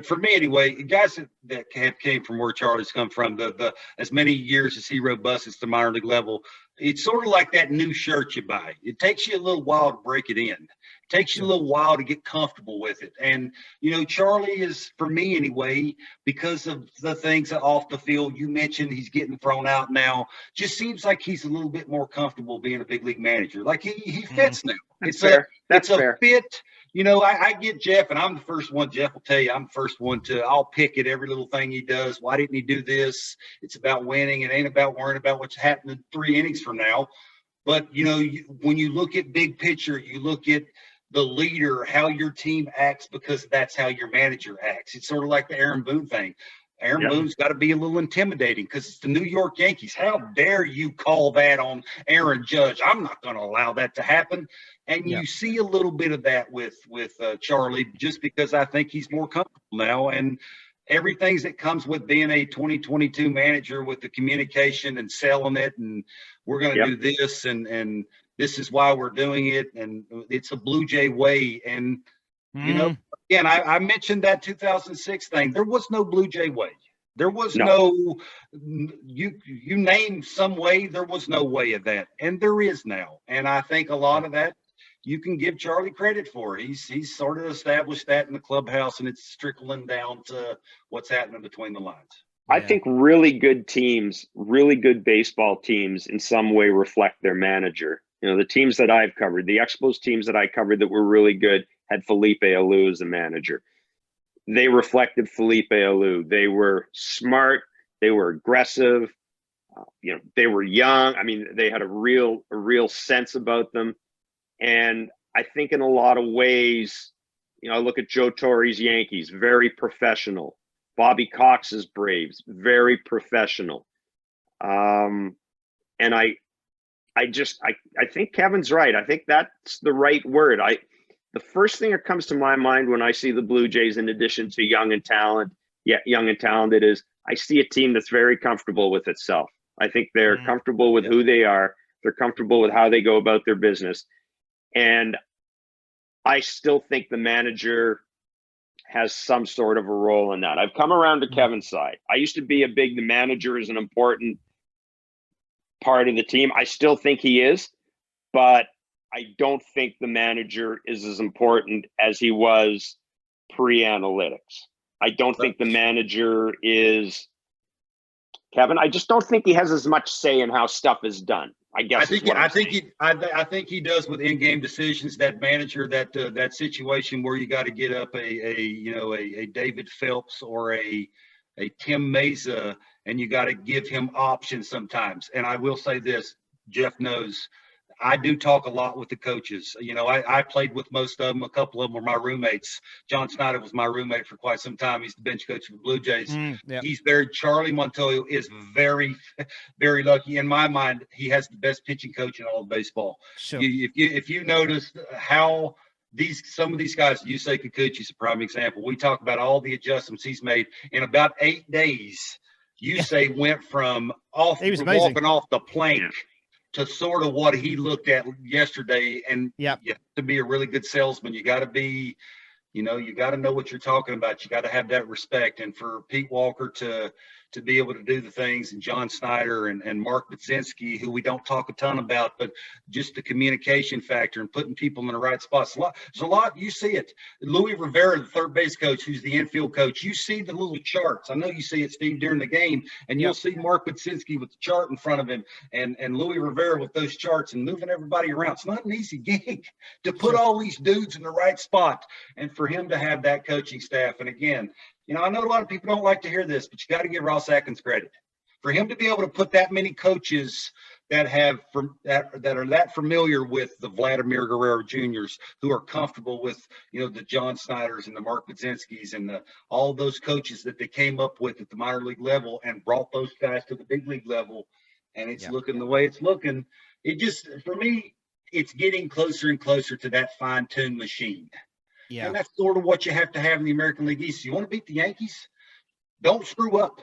For me anyway, guys that came from where Charlie's come from, the as many years as he robust at the minor league level, it's sort of like that new shirt you buy. It takes you a little while to break it in. It takes you a little while to get comfortable with it. And, Charlie is, for me anyway, because of the things off the field you mentioned, he's getting thrown out now, just seems like he's a little bit more comfortable being a big league manager. Like he fits now. That's fair. It's a fit. I get Jeff, and I'm the first one. Jeff will tell you, I'm the first one I'll pick at every little thing he does. Why didn't he do this? It's about winning. It ain't about worrying about what's happening 3 innings from now. But, when you look at big picture, you look at the leader, how your team acts, because that's how your manager acts. It's sort of like the Aaron Boone thing. Aaron Boone's got to be a little intimidating because it's the New York Yankees. How dare you call that on Aaron Judge? I'm not going to allow that to happen. And you see a little bit of that with Charlie, just because I think he's more comfortable now. And everything that comes with being a 2022 manager, with the communication and selling it, and we're going to do this, and this is why we're doing it, and it's a Blue Jay way. And again, I mentioned that 2006 thing. There was no Blue Jay way. There was no you name some way. There was no way of that, and there is now. And I think a lot of that you can give Charlie credit for. He's sort of established that in the clubhouse, and it's trickling down to what's happening between the lines. I think really good teams, really good baseball teams, in some way reflect their manager. The teams that I've covered, the Expos teams that I covered that were really good, had Felipe Alou as a manager. They reflected Felipe Alou. They were smart. They were aggressive. They were young. I mean, they had a real sense about them. And I think in a lot of ways, I look at Joe Torre's Yankees, very professional. Bobby Cox's Braves, very professional. And I think Kevin's right. I think that's the right word. The first thing that comes to my mind when I see the Blue Jays, in addition to young and talented, is I see a team that's very comfortable with itself. I think they're comfortable with who they are. They're comfortable with how they go about their business. And I still think the manager has some sort of a role in that. I've come around to Kevin's side. I used to be the manager is an important part of the team. I still think he is, but I don't think the manager is as important as he was pre-analytics. I don't think the manager is, Kevin, I just don't think he has as much say in how stuff is done. I guess I think he does with in-game decisions. That manager, that situation where you got to get up a David Phelps or a Tim Mesa, and you got to give him options sometimes. And I will say this, Jeff knows, I do talk a lot with the coaches. I played with most of them. A couple of them were my roommates. John Snyder was my roommate for quite some time. He's the bench coach for the Blue Jays. Yep. Charlie Montoyo is very, very lucky. In my mind, he has the best pitching coach in all of baseball. Sure. If you notice how some of these guys, you say Kikuchi's a prime example. We talk about all the adjustments he's made in about 8 days. You say went from walking off the plank to sort of what he looked at yesterday. And to be a really good salesman, you got to be, you got to know what you're talking about. You got to have that respect. And for Pete Walker to be able to do the things, and John Snyder and Mark Budzinski, who we don't talk a ton about, but just the communication factor and putting people in the right spots. There's a lot, you see it. Louis Rivera, the third base coach, who's the infield coach, you see the little charts. I know you see it, Steve, during the game, and you'll see Mark Budzinski with the chart in front of him and Louis Rivera with those charts and moving everybody around. It's not an easy gig to put all these dudes in the right spot, and for him to have that coaching staff. And again, I know a lot of people don't like to hear this, but you got to give Ross Atkins credit for him to be able to put that many coaches that are that familiar with the Vladimir Guerrero Juniors, who are comfortable with, the John Snyders and the Mark Budzinskis and all those coaches that they came up with at the minor league level and brought those guys to the big league level. And it's looking the way it's looking. It just, for me, it's getting closer and closer to that fine-tuned machine. Yeah. And that's sort of what you have to have in the American League East. You want to beat the Yankees? Don't screw up.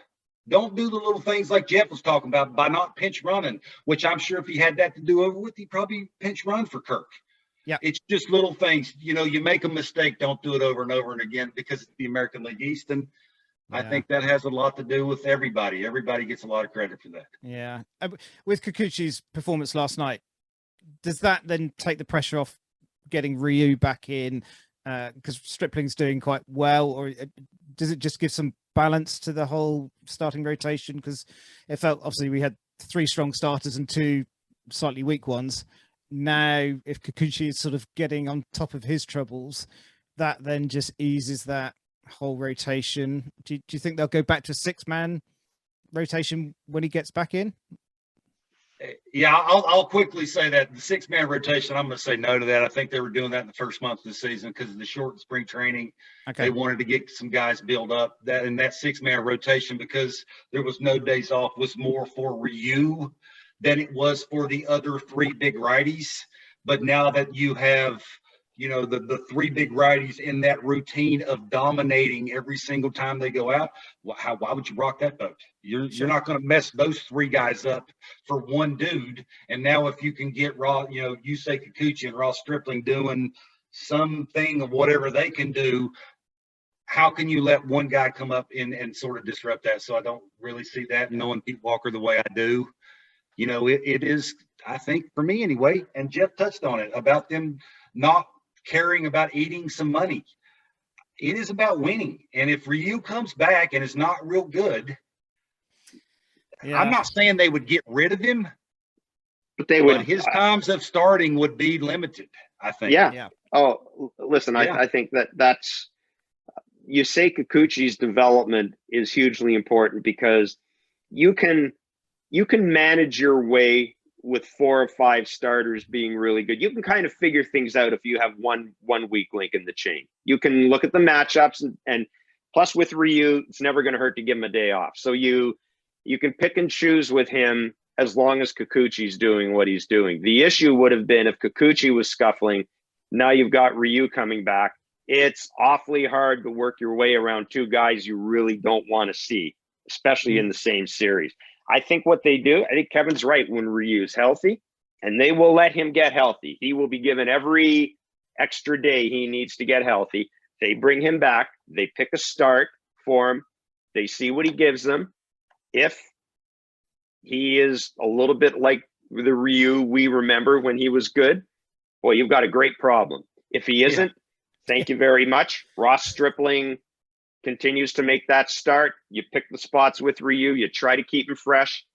Don't do the little things like Jeff was talking about by not pinch running, which I'm sure if he had that to do over with, he'd probably pinch run for Kirk. Yeah. It's just little things. You make a mistake, don't do it over and over and again, because it's the American League East. And I think that has a lot to do with everybody. Everybody gets a lot of credit for that. Yeah. With Kikuchi's performance last night, does that then take the pressure off getting Ryu back in? Because Stripling's doing quite well, or does it just give some balance to the whole starting rotation? Because it felt, obviously, we had 3 strong starters and 2 slightly weak ones. Now, if Kikuchi is sort of getting on top of his troubles, that then just eases that whole rotation. Do you think they'll go back to a 6-man rotation when he gets back in? Yeah, I'll quickly say that the 6-man rotation, I'm going to say no to that. I think they were doing that in the first month of the season because of the short spring training. Okay. They wanted to get some guys built up. That 6-man rotation, because there was no days off, was more for Ryu than it was for the other 3 big righties. But now that you have, the 3 big righties in that routine of dominating every single time they go out, why would you rock that boat? You're not going to mess those 3 guys up for one dude. And now if you can get Yusei Kikuchi and Ross Stripling doing something of whatever they can do, how can you let one guy come up in and sort of disrupt that? So I don't really see that, knowing Pete Walker the way I do. It is, I think, for me anyway, and Jeff touched on it, about them not caring about eating some money. It is about winning. And if Ryu comes back and is not real good, I'm not saying they would get rid of him, but his times of starting would be limited, I think. Yeah. Oh, listen, I think that's Yusei Kikuchi's development is hugely important, because you can manage your way with 4 or 5 starters being really good. You can kind of figure things out if you have one weak link in the chain. You can look at the matchups, and plus with Ryu, it's never going to hurt to give him a day off. So you can pick and choose with him as long as Kikuchi's doing what he's doing. The issue would have been if Kikuchi was scuffling. Now you've got Ryu coming back. It's awfully hard to work your way around 2 guys you really don't want to see, especially in the same series. I think what they do, I think Kevin's right, when Ryu's healthy, and they will let him get healthy. He will be given every extra day he needs to get healthy. They bring him back. They pick a start for him. They see what he gives them. If he is a little bit like the Ryu we remember when he was good, well, you've got a great problem. If he isn't, thank you very much. Ross Stripling continues to make that start. You pick the spots with Ryu. You try to keep him fresh.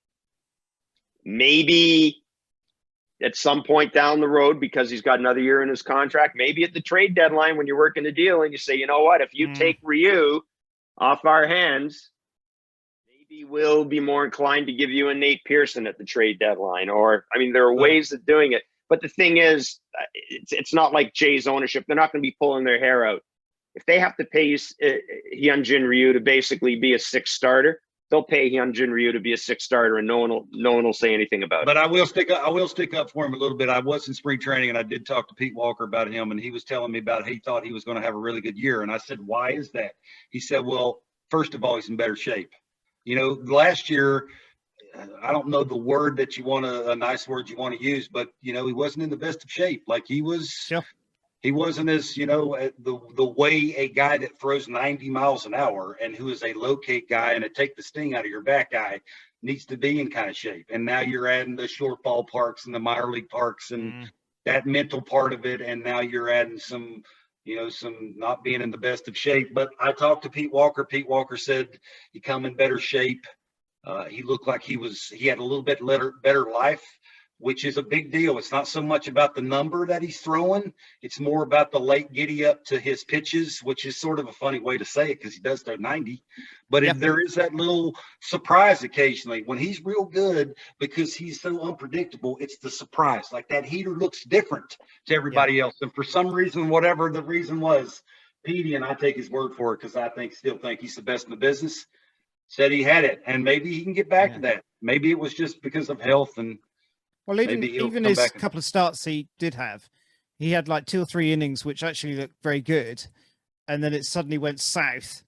Maybe at some point down the road, because he's got another year in his contract, maybe at the trade deadline when you're working a deal and you say, you know what, if you take Ryu off our hands, maybe we'll be more inclined to give you a Nate Pearson at the trade deadline. Or, I mean, there are ways of doing it. But the thing is, it's not like Jay's ownership. They're not going to be pulling their hair out. If they have to pay Hyunjin Ryu to basically be a 6th starter, they'll pay Hyunjin Ryu to be a 6th starter, and no one will say anything about it. But I will stick up for him a little bit. I was in spring training, and I did talk to Pete Walker about him, and he was telling me about he thought he was going to have a really good year. And I said, why is that? He said, well, first of all, he's in better shape. You know, last year, I don't know the word that you want a nice word you want to use, but, you know, he wasn't in the best of shape. Like he was. Sure. He wasn't as, you know, the way a guy that throws 90 miles an hour and who is a locate guy and a take the sting out of your back guy needs to be in kind of shape. And now you're adding the short ball parks and the minor league parks and that mental part of it. And now you're adding some, you know, some not being in the best of shape. But I talked to Pete Walker. Pete Walker said he come in better shape. He looked like he had a little bit better life, which is a big deal. It's not so much about the number that he's throwing. It's more about the late giddy up to his pitches, which is sort of a funny way to say it because he does throw 90. But if there is that little surprise occasionally when he's real good because he's so unpredictable, it's the surprise. Like that heater looks different to everybody else. And for some reason, whatever the reason was, Petey, and I take his word for it because I still think he's the best in the business, said he had it. And maybe he can get back to that. Maybe it was just because of health and well, even his couple of starts he did have, he had like 2 or 3 innings which actually looked very good, and then it suddenly went south,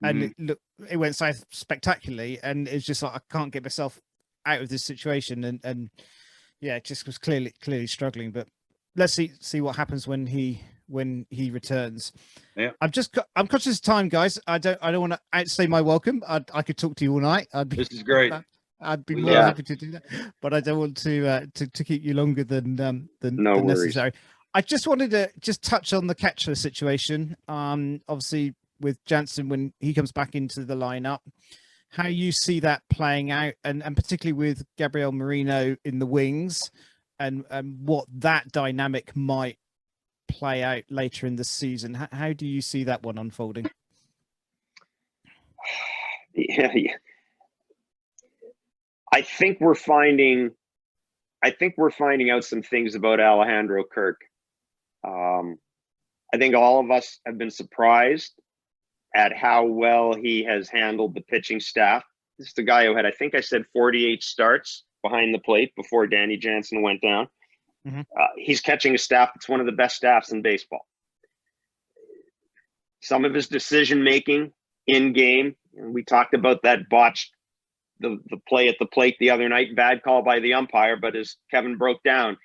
and it went south spectacularly, and it's just like I can't get myself out of this situation, and yeah, it just was clearly struggling. But let's see what happens when he returns. Yeah, I'm conscious of time, guys. I don't want to outstay my welcome. I could talk to you all night. This is great. I'd be more happy to do that, but I don't want to keep you longer than necessary. I just wanted to touch on the catcher situation. Obviously with Jansen when he comes back into the lineup, how you see that playing out, and particularly with Gabriel Marino in the wings, and what that dynamic might play out later in the season. How do you see that one unfolding? Yeah. I think we're finding out some things about Alejandro Kirk. I think all of us have been surprised at how well he has handled the pitching staff. This is the guy who had, I think I said 48 starts behind the plate before Danny Jansen went down. He's catching a staff that's one of the best staffs in baseball. Some of his decision-making in game, we talked about that botched the play at the plate the other night, bad call by the umpire, but as Kevin broke down,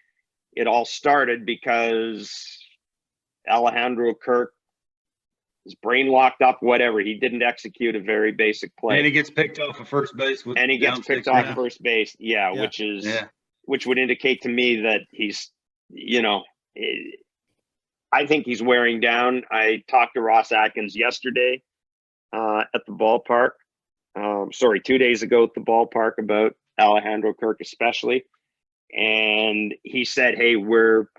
it all started because Alejandro Kirk, his brain locked up, whatever. He didn't execute a very basic play. And he gets picked off of first base. First base. Which would indicate to me that he's, you know, I think he's wearing down. I talked to Ross Atkins yesterday at the ballpark. 2 days ago at the ballpark about Alejandro Kirk especially. And he said, hey, we're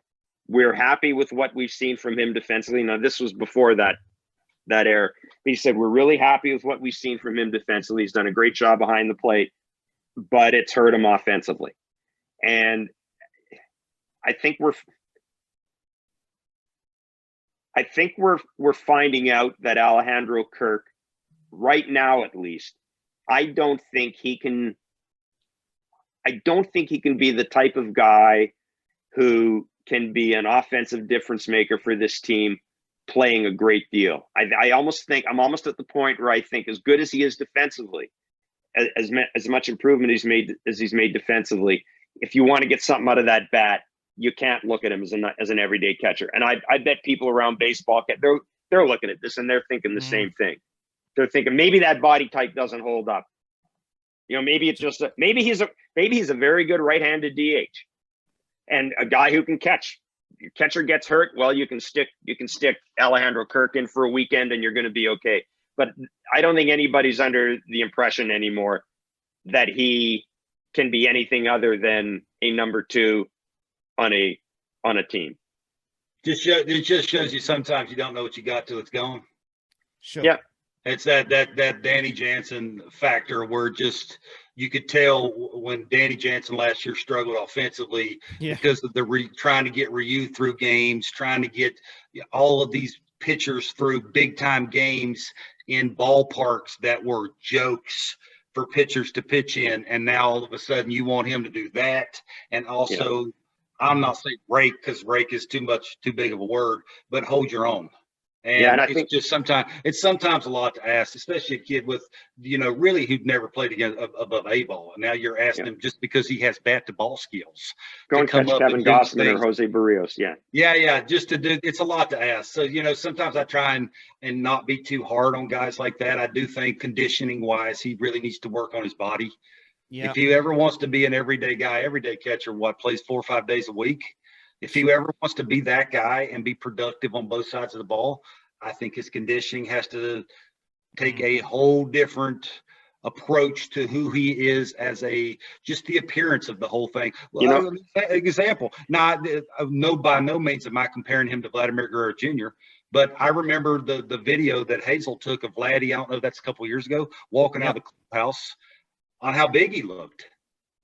happy with what we've seen from him defensively. Now, this was before that error. He said, we're really happy with what we've seen from him defensively. He's done a great job behind the plate, but it's hurt him offensively. And I think we're finding out that Alejandro Kirk, right now at least, I don't think he can be the type of guy who can be an offensive difference maker for this team playing a great deal. I'm almost at the point where I think as good as he is defensively, as much improvement he's made defensively, if you want to get something out of that bat, you can't look at him as an everyday catcher. And I bet people around baseball, they're looking at this and they're thinking the same thing. They're thinking maybe that body type doesn't hold up. You know, maybe it's just maybe he's a very good right-handed DH and a guy who can catch. Your catcher gets hurt, well, you can stick Alejandro Kirk in for a weekend and you're going to be okay. But I don't think anybody's under the impression anymore that he can be anything other than a number 2 on a team. It just shows you sometimes you don't know what you got till it's gone. Sure. Yeah. It's that Danny Jansen factor where just you could tell when Danny Jansen last year struggled offensively because of the trying to get Ryu through games, trying to get all of these pitchers through big time games in ballparks that were jokes for pitchers to pitch in. And now all of a sudden you want him to do that. And also, I'm not saying rake because rake is too big of a word, but hold your own. And I think just sometimes a lot to ask, especially a kid with, really who'd never played against above A ball. And now you're asking him just because he has bat to ball skills. Go and catch Kevin Gossman or Jose Barrios. Yeah. Just to do, it's a lot to ask. So, sometimes I try and not be too hard on guys like that. I do think conditioning wise, he really needs to work on his body. Yeah. If he ever wants to be an everyday guy, everyday catcher, plays 4 or 5 days a week. If he ever wants to be that guy and be productive on both sides of the ball, I think his conditioning has to take a whole different approach to who he is as just the appearance of the whole thing. Example. Now, by no means am I comparing him to Vladimir Guerrero Jr., but I remember the video that Hazel took of Vladdy, I don't know if that's a couple of years ago, walking out of the clubhouse on how big he looked.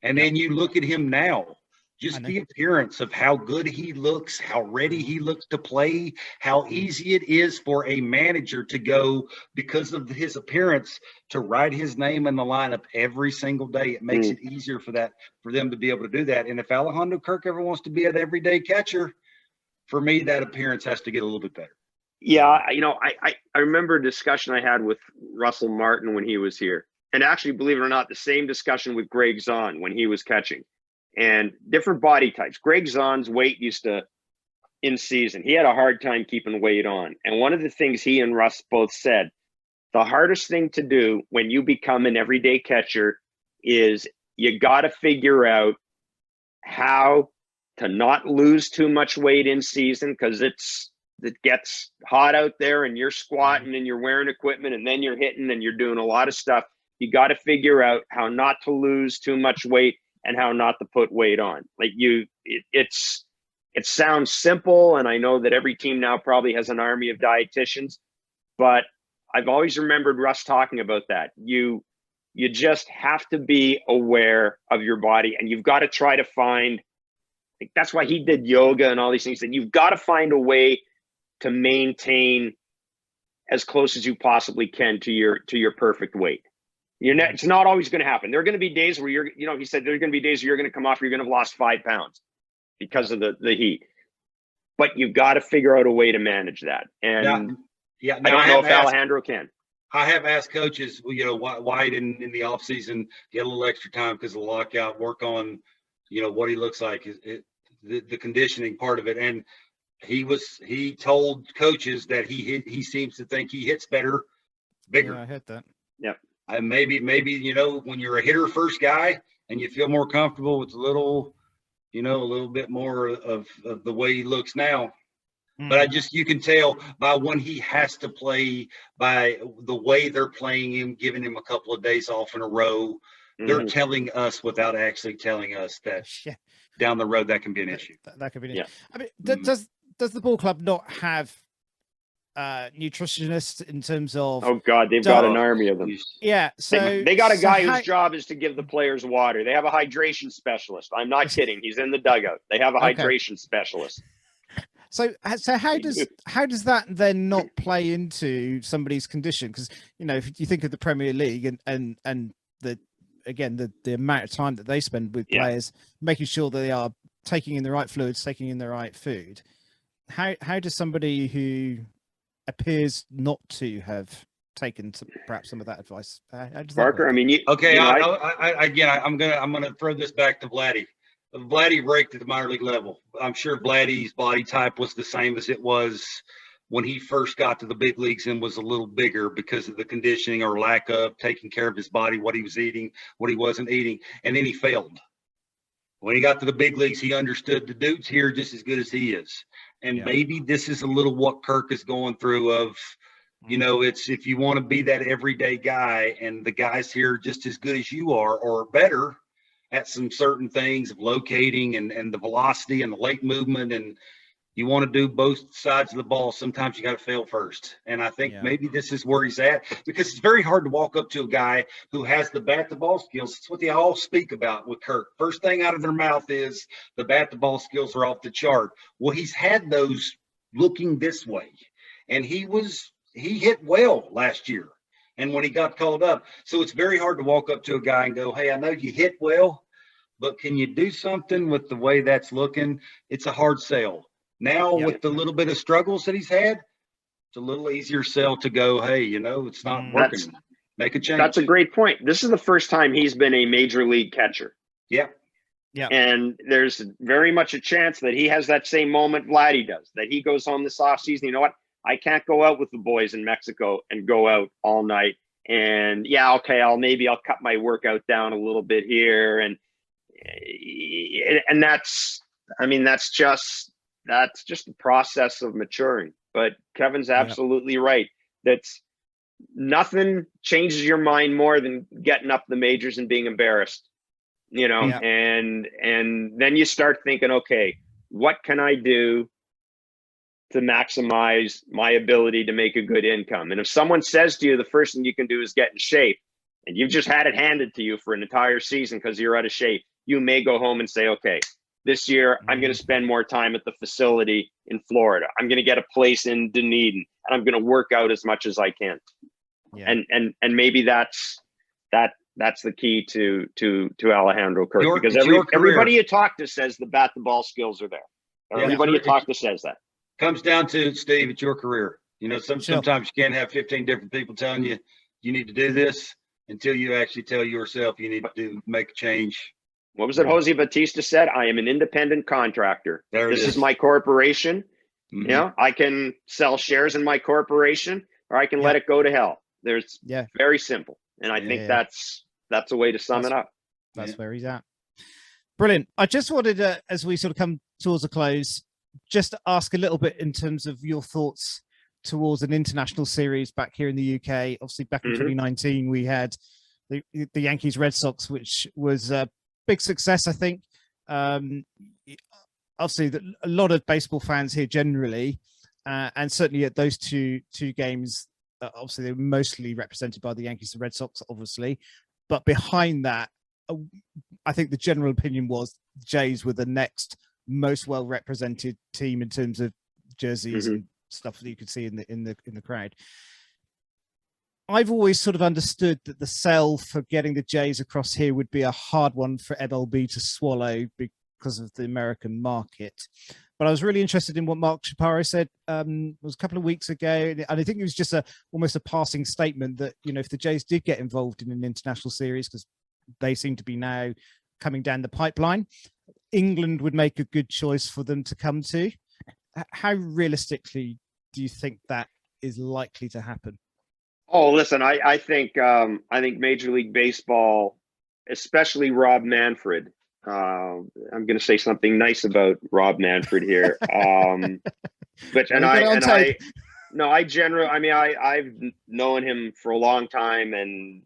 And then you look at him now. Just the appearance of how good he looks, how ready he looks to play, how easy it is for a manager to go because of his appearance to write his name in the lineup every single day. It makes it easier for them to be able to do that. And if Alejandro Kirk ever wants to be an everyday catcher, for me, that appearance has to get a little bit better. Yeah, I remember a discussion I had with Russell Martin when he was here. And actually, believe it or not, the same discussion with Greg Zahn when he was catching. And different body types. Greg Zahn's weight used to, in season, he had a hard time keeping weight on. And one of the things he and Russ both said, the hardest thing to do when you become an everyday catcher is you got to figure out how to not lose too much weight in season because it gets hot out there and you're squatting and you're wearing equipment and then you're hitting and you're doing a lot of stuff. You got to figure out how not to lose too much weight and how not to put weight on. It sounds simple, and I know that every team now probably has an army of dietitians, but I've always remembered Russ talking about that. You just have to be aware of your body, and you've got to try to find, that's why he did yoga and all these things, that you've got to find a way to maintain as close as you possibly can to your perfect weight. It's not always going to happen. There are going to be days where he said there are going to be days where you're going to come off, you're going to have lost 5 pounds because of the heat. But you've got to figure out a way to manage that. And I don't know if Alejandro can. I have asked coaches, why didn't in the off season get a little extra time because of the lockout, work on, what he looks like, the conditioning part of it. And he told coaches that he seems to think he hits better, bigger. Yeah, I heard that. Yep. And maybe, when you're a hitter first guy and you feel more comfortable with a little bit more of the way he looks now. But you can tell by when he has to play, by the way they're playing him, giving him a couple of days off in a row. They're telling us without actually telling us that down the road that can be an issue. That could be an issue. I mean, does the ball club not have nutritionists in terms of they've got an army of them. So they got a guy whose job is to give the players water. They have a hydration specialist. I'm not kidding. He's in the dugout. They have a hydration specialist. So how does that then not play into somebody's condition? Because if you think of the Premier League and the amount of time that they spend with players, making sure that they are taking in the right fluids, taking in the right food, how does somebody who appears not to have taken perhaps some of that advice? How does Barker, that I'm gonna throw this back to Vladdy. Vladdy raked at the minor league level. I'm sure Vladdy's body type was the same as it was when he first got to the big leagues and was a little bigger because of the conditioning or lack of taking care of his body, what he was eating, what he wasn't eating, and then he failed. When he got to the big leagues, he understood the dude's here just as good as he is. And maybe this is a little what Kirk is going through of, it's if you want to be that everyday guy and the guys here just as good as you are or better at some certain things of locating and the velocity and the late movement and You want to do both sides of the ball. Sometimes you got to fail first. And I think maybe this is where he's at, because it's very hard to walk up to a guy who has the bat to ball skills. It's what they all speak about with Kirk. First thing out of their mouth is the bat to ball skills are off the chart. Well, he's had those looking this way, and he hit well last year. And when he got called up, so it's very hard to walk up to a guy and go, hey, I know you hit well, but can you do something with the way that's looking? It's a hard sell. Now, with the little bit of struggles that he's had, it's a little easier sell to go, hey, it's not working. Make a change. That's a great point. This is the first time he's been a major league catcher. Yeah. Yeah. And there's very much a chance that he has that same moment Vladdy does, that he goes home this offseason. You know what? I can't go out with the boys in Mexico and go out all night. And okay, I'll cut my workout down a little bit here. And that's just the process of maturing. But Kevin's absolutely right. That's nothing changes your mind more than getting up the majors and being embarrassed, and then you start thinking, okay, what can I do to maximize my ability to make a good income? And if someone says to you, the first thing you can do is get in shape, and you've just had it handed to you for an entire season because you're out of shape, you may go home and say, okay, this year, I'm going to spend more time at the facility in Florida. I'm going to get a place in Dunedin, and I'm going to work out as much as I can. Yeah. And maybe that's the key to Alejandro Kirk, because everybody you talk to says the bat the ball skills are there. Everybody you talk to says that. Comes down to, Steve, it's your career. Sometimes you can't have 15 different people telling you need to do this until you actually tell yourself you need to make a change. What was it Jose Bautista said? I am an independent contractor. This is my corporation. Mm-hmm. I can sell shares in my corporation, or I can let it go to hell. There's very simple. And I think that's a way to sum it up. That's where he's at. Brilliant. I just wanted to, as we sort of come towards a close, just to ask a little bit in terms of your thoughts towards an international series back here in the UK. Obviously, back in 2019, we had the Yankees Red Sox, which was a big success, I think. Obviously, a lot of baseball fans here generally, and certainly at those two games, obviously they were mostly represented by the Yankees and Red Sox, obviously. But behind that, I think the general opinion was Jays were the next most well represented team in terms of jerseys and stuff that you could see in the crowd. I've always sort of understood that the sell for getting the Jays across here would be a hard one for MLB to swallow because of the American market. But I was really interested in what Mark Chaparro said was a couple of weeks ago. And I think it was just almost a passing statement that, if the Jays did get involved in an international series, because they seem to be now coming down the pipeline, England would make a good choice for them to come to. How realistically do you think that is likely to happen? Oh, listen, I think Major League Baseball, especially Rob Manfred. I'm going to say something nice about Rob Manfred here. I've known him for a long time, and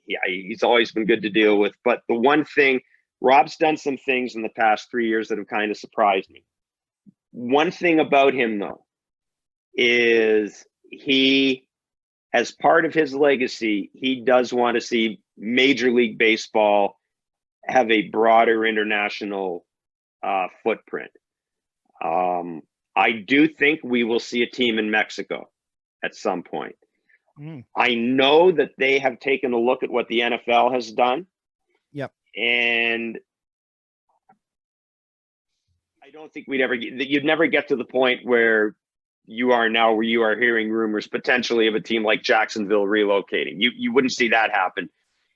he's always been good to deal with. But the one thing, Rob's done some things in the past 3 years that have kind of surprised me. One thing about him, though, is he, as part of his legacy, he does want to see Major League Baseball have a broader international footprint. I do think we will see a team in Mexico at some point. I know that they have taken a look at what the NFL has done. Yep. And I don't think you'd never get to the point where you are now, where you are hearing rumors potentially of a team like Jacksonville relocating. You wouldn't see that happen,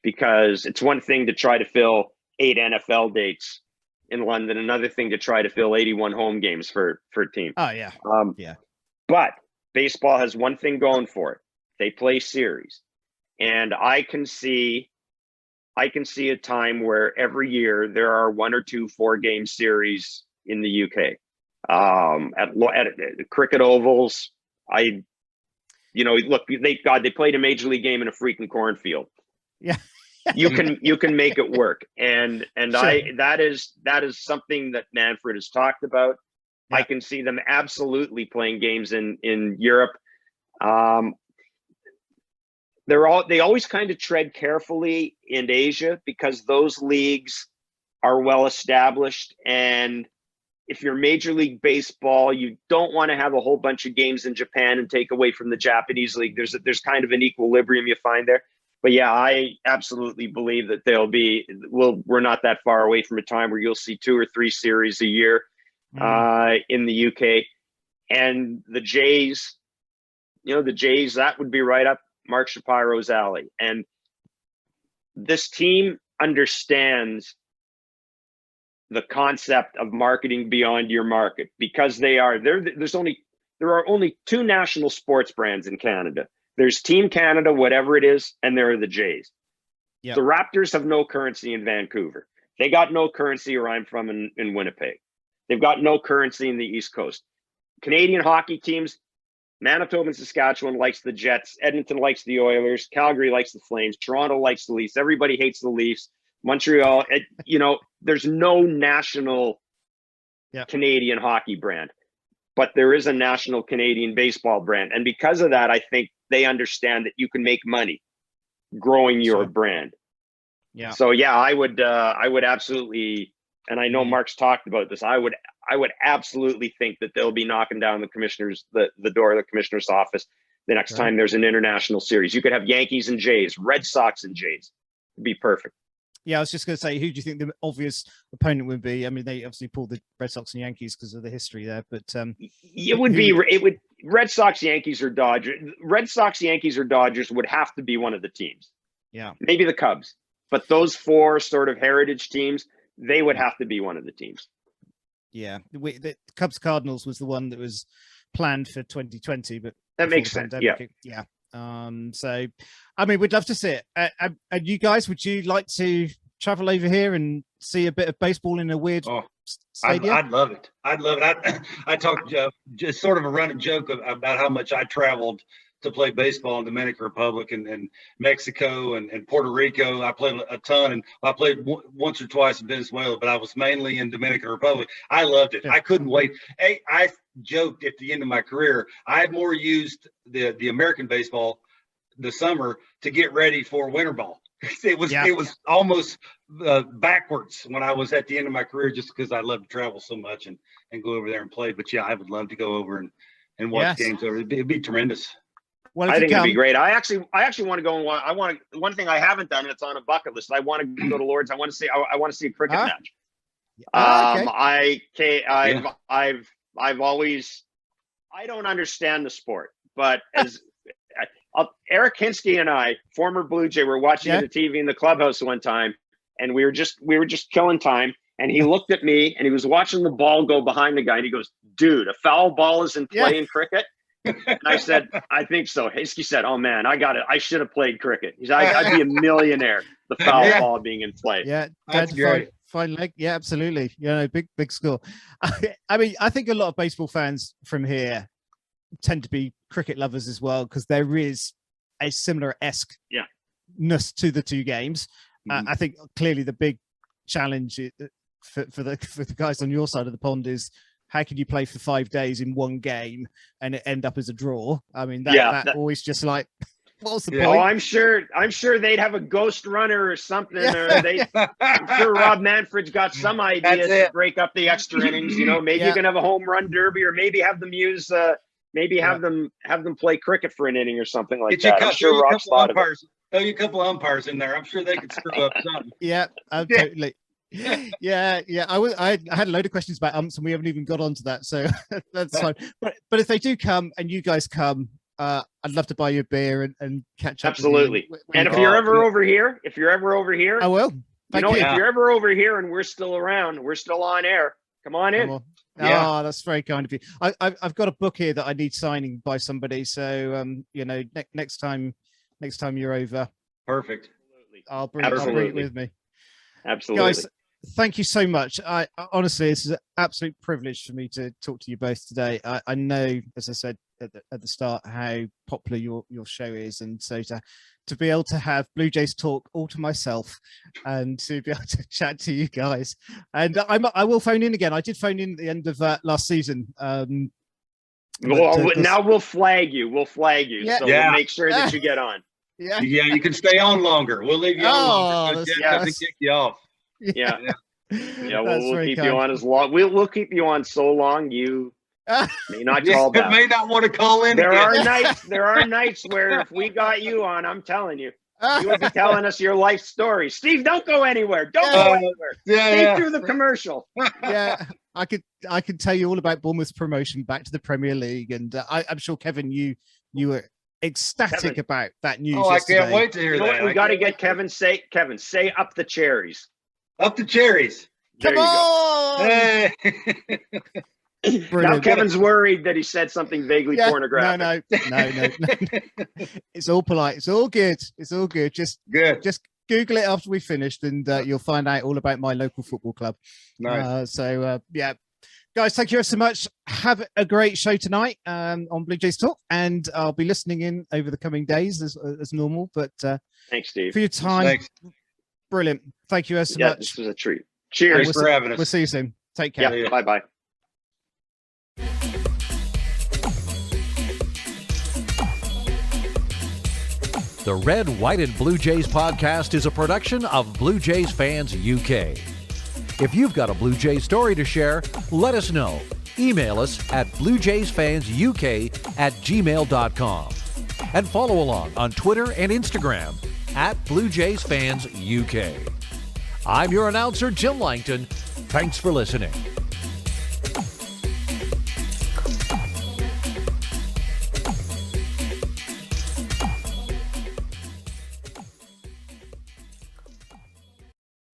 because it's one thing to try to fill 8 NFL dates in London, another thing to try to fill 81 home games for a team. Oh yeah. But baseball has one thing going for it. They play series. And I can see a time where every year there are 1 or 2 4-game series in the UK. At cricket ovals, they played a major league game in a freaking cornfield. Yeah. you can make it work. And sure. That is something that Manfred has talked about. I can see them absolutely playing games in Europe. They always kind of tread carefully in Asia because those leagues are well established. And if you're Major League Baseball, you don't want to have a whole bunch of games in Japan and take away from the Japanese league. There's kind of an equilibrium you find there. But yeah, I absolutely believe that we're not that far away from a time where you'll see 2 or 3 series a year in the UK. And the Jays, that would be right up Mark Shapiro's alley. And this team understands the concept of marketing beyond your market because there are only 2 national sports brands in Canada. There's Team Canada, whatever it is, and there are the Jays. Yep. The Raptors have no currency in Vancouver. They got no currency where I'm from in Winnipeg. They've got no currency in the East Coast. Canadian hockey teams, Manitoba and Saskatchewan likes the Jets. Edmonton likes the Oilers. Calgary likes the Flames. Toronto likes the Leafs. Everybody hates the Leafs. Montreal, there's no national Canadian hockey brand, but there is a national Canadian baseball brand. And because of that, I think they understand that you can make money growing your brand. Yeah. So yeah, I would absolutely, and I know Mark's talked about this, I would absolutely think that they'll be knocking down the door of the commissioner's office the next time there's an international series. You could have Yankees and Jays, Red Sox and Jays. It'd be perfect. Yeah, I was just going to say, who do you think the obvious opponent would be? I mean, they obviously pulled the Red Sox and Yankees because of the history there, but it would Red Sox, Yankees, or Dodgers. Red Sox, Yankees, or Dodgers would have to be one of the teams. Yeah, maybe the Cubs, but those 4 sort of heritage teams, they would have to be one of the teams. Yeah, the Cubs Cardinals was the one that was planned for 2020, but that makes sense. Yeah. So, I mean, we'd love to see it. And you guys, would you like to travel over here and see a bit of baseball in a weird stadium? I'd love it. I talked just sort of a running joke about how much I traveled to play baseball in the Dominican Republic and Mexico and Puerto Rico. I played a ton, and I played once or twice in Venezuela, but I was mainly in Dominican Republic. I loved it. Yeah. I couldn't wait. Hey, I joked at the end of my career, I had more used the American baseball the summer to get ready for winter ball. It was almost backwards when I was at the end of my career, just because I love to travel so much and go over there and play. But yeah, I would love to go over and watch games over. It'd be tremendous. Well, I think it'd be great. I actually want to go and one thing I haven't done, and it's on a bucket list. I want to go to Lord's. I want to see a cricket match. Okay. I've always, I don't understand the sport, but as Eric Hinsky and I, former Blue Jay, were watching the TV in the clubhouse one time, and we were just killing time. And he looked at me, and he was watching the ball go behind the guy, and he goes, "Dude, a foul ball is in play in cricket." And I said, "I think so." Hinsky said, "Oh man, I got it. I should have played cricket." He's, "I'd be a millionaire. The foul ball being in play." Yeah, that's great. Fine leg. Yeah, absolutely. Big score. I mean, I think a lot of baseball fans from here tend to be cricket lovers as well, because there is a similar esque-ness to the 2 games. I think clearly the big challenge for the guys on your side of the pond is, how can you play for 5 days in one game and it end up as a draw? I mean, that always just like, what's the point? Oh, I'm sure they'd have a ghost runner or something. Or I'm sure Rob Manfred's got some ideas to break up the extra innings. Maybe you can have a home run derby, or maybe have them use, have them play cricket for an inning or something like that. I'm sure Rob's thought of it. Throw you a couple of umpires in there. I'm sure they could screw up something. Yeah, totally. Yeah. I had a load of questions about umps, and we haven't even got onto that, so that's fine. But if they do come and you guys come, I'd love to buy you a beer and catch up. Absolutely. And if you're ever over here, I will. If you're ever over here and we're still around, we're still on air, come on in. Oh, that's very kind of you. I've got a book here that I need signing by somebody, so next time you're over, perfect. I'll bring it with me. Absolutely. Guys, thank you so much. I honestly, this is an absolute privilege for me to talk to you both today. I know, as I said at the start, how popular your show is, and so to be able to have Blue Jays talk all to myself and to be able to chat to you guys, and I will phone in again. I did phone in at the end of last season. Well, now we'll flag you. We'll flag you. Yeah. So we'll make sure that you get on. Yeah, you can stay on longer. We'll leave you on longer. that's- Jeff doesn't kick you off. Yeah. Yeah, That's we'll very keep kind. you on as long. We'll keep you on so long you may not call You back. may not want to call in. There again. are nights where if we got you on, I'm telling you, you would be telling us your life story. Steve, don't go anywhere. Don't go anywhere. Stay through the commercial. Yeah, I could tell you all about Bournemouth's promotion back to the Premier League, and I'm sure Kevin, you were ecstatic Kevin. about that news. Oh, I yesterday. can't wait to hear You know that. what? We got to get Kevin. Say up the cherries. Up the cherries. There Come you go. on! Hey. Now Brilliant. Kevin's worried that he said something vaguely pornographic. No. It's all polite. It's all good. It's all good. Just Good. Google it after we finished, and you'll find out all about my local football club. Nice. Yeah, guys, thank you so much. Have a great show tonight on Blue Jays Talk, and I'll be listening in over the coming days as normal. But Thanks, Steve. for your time, Thanks. brilliant. Thank you so Yeah, much. this was a treat. And Cheers. Thanks for having us. We'll see you soon. Take care. Yeah. Bye. The Red, White, and Blue Jays podcast is a production of Blue Jays Fans UK. If you've got a Blue Jays story to share, let us know. Email us at bluejaysfansuk@gmail.com. And follow along on Twitter and Instagram at Blue Jays Fans UK. I'm your announcer, Jim Langton. Thanks for listening.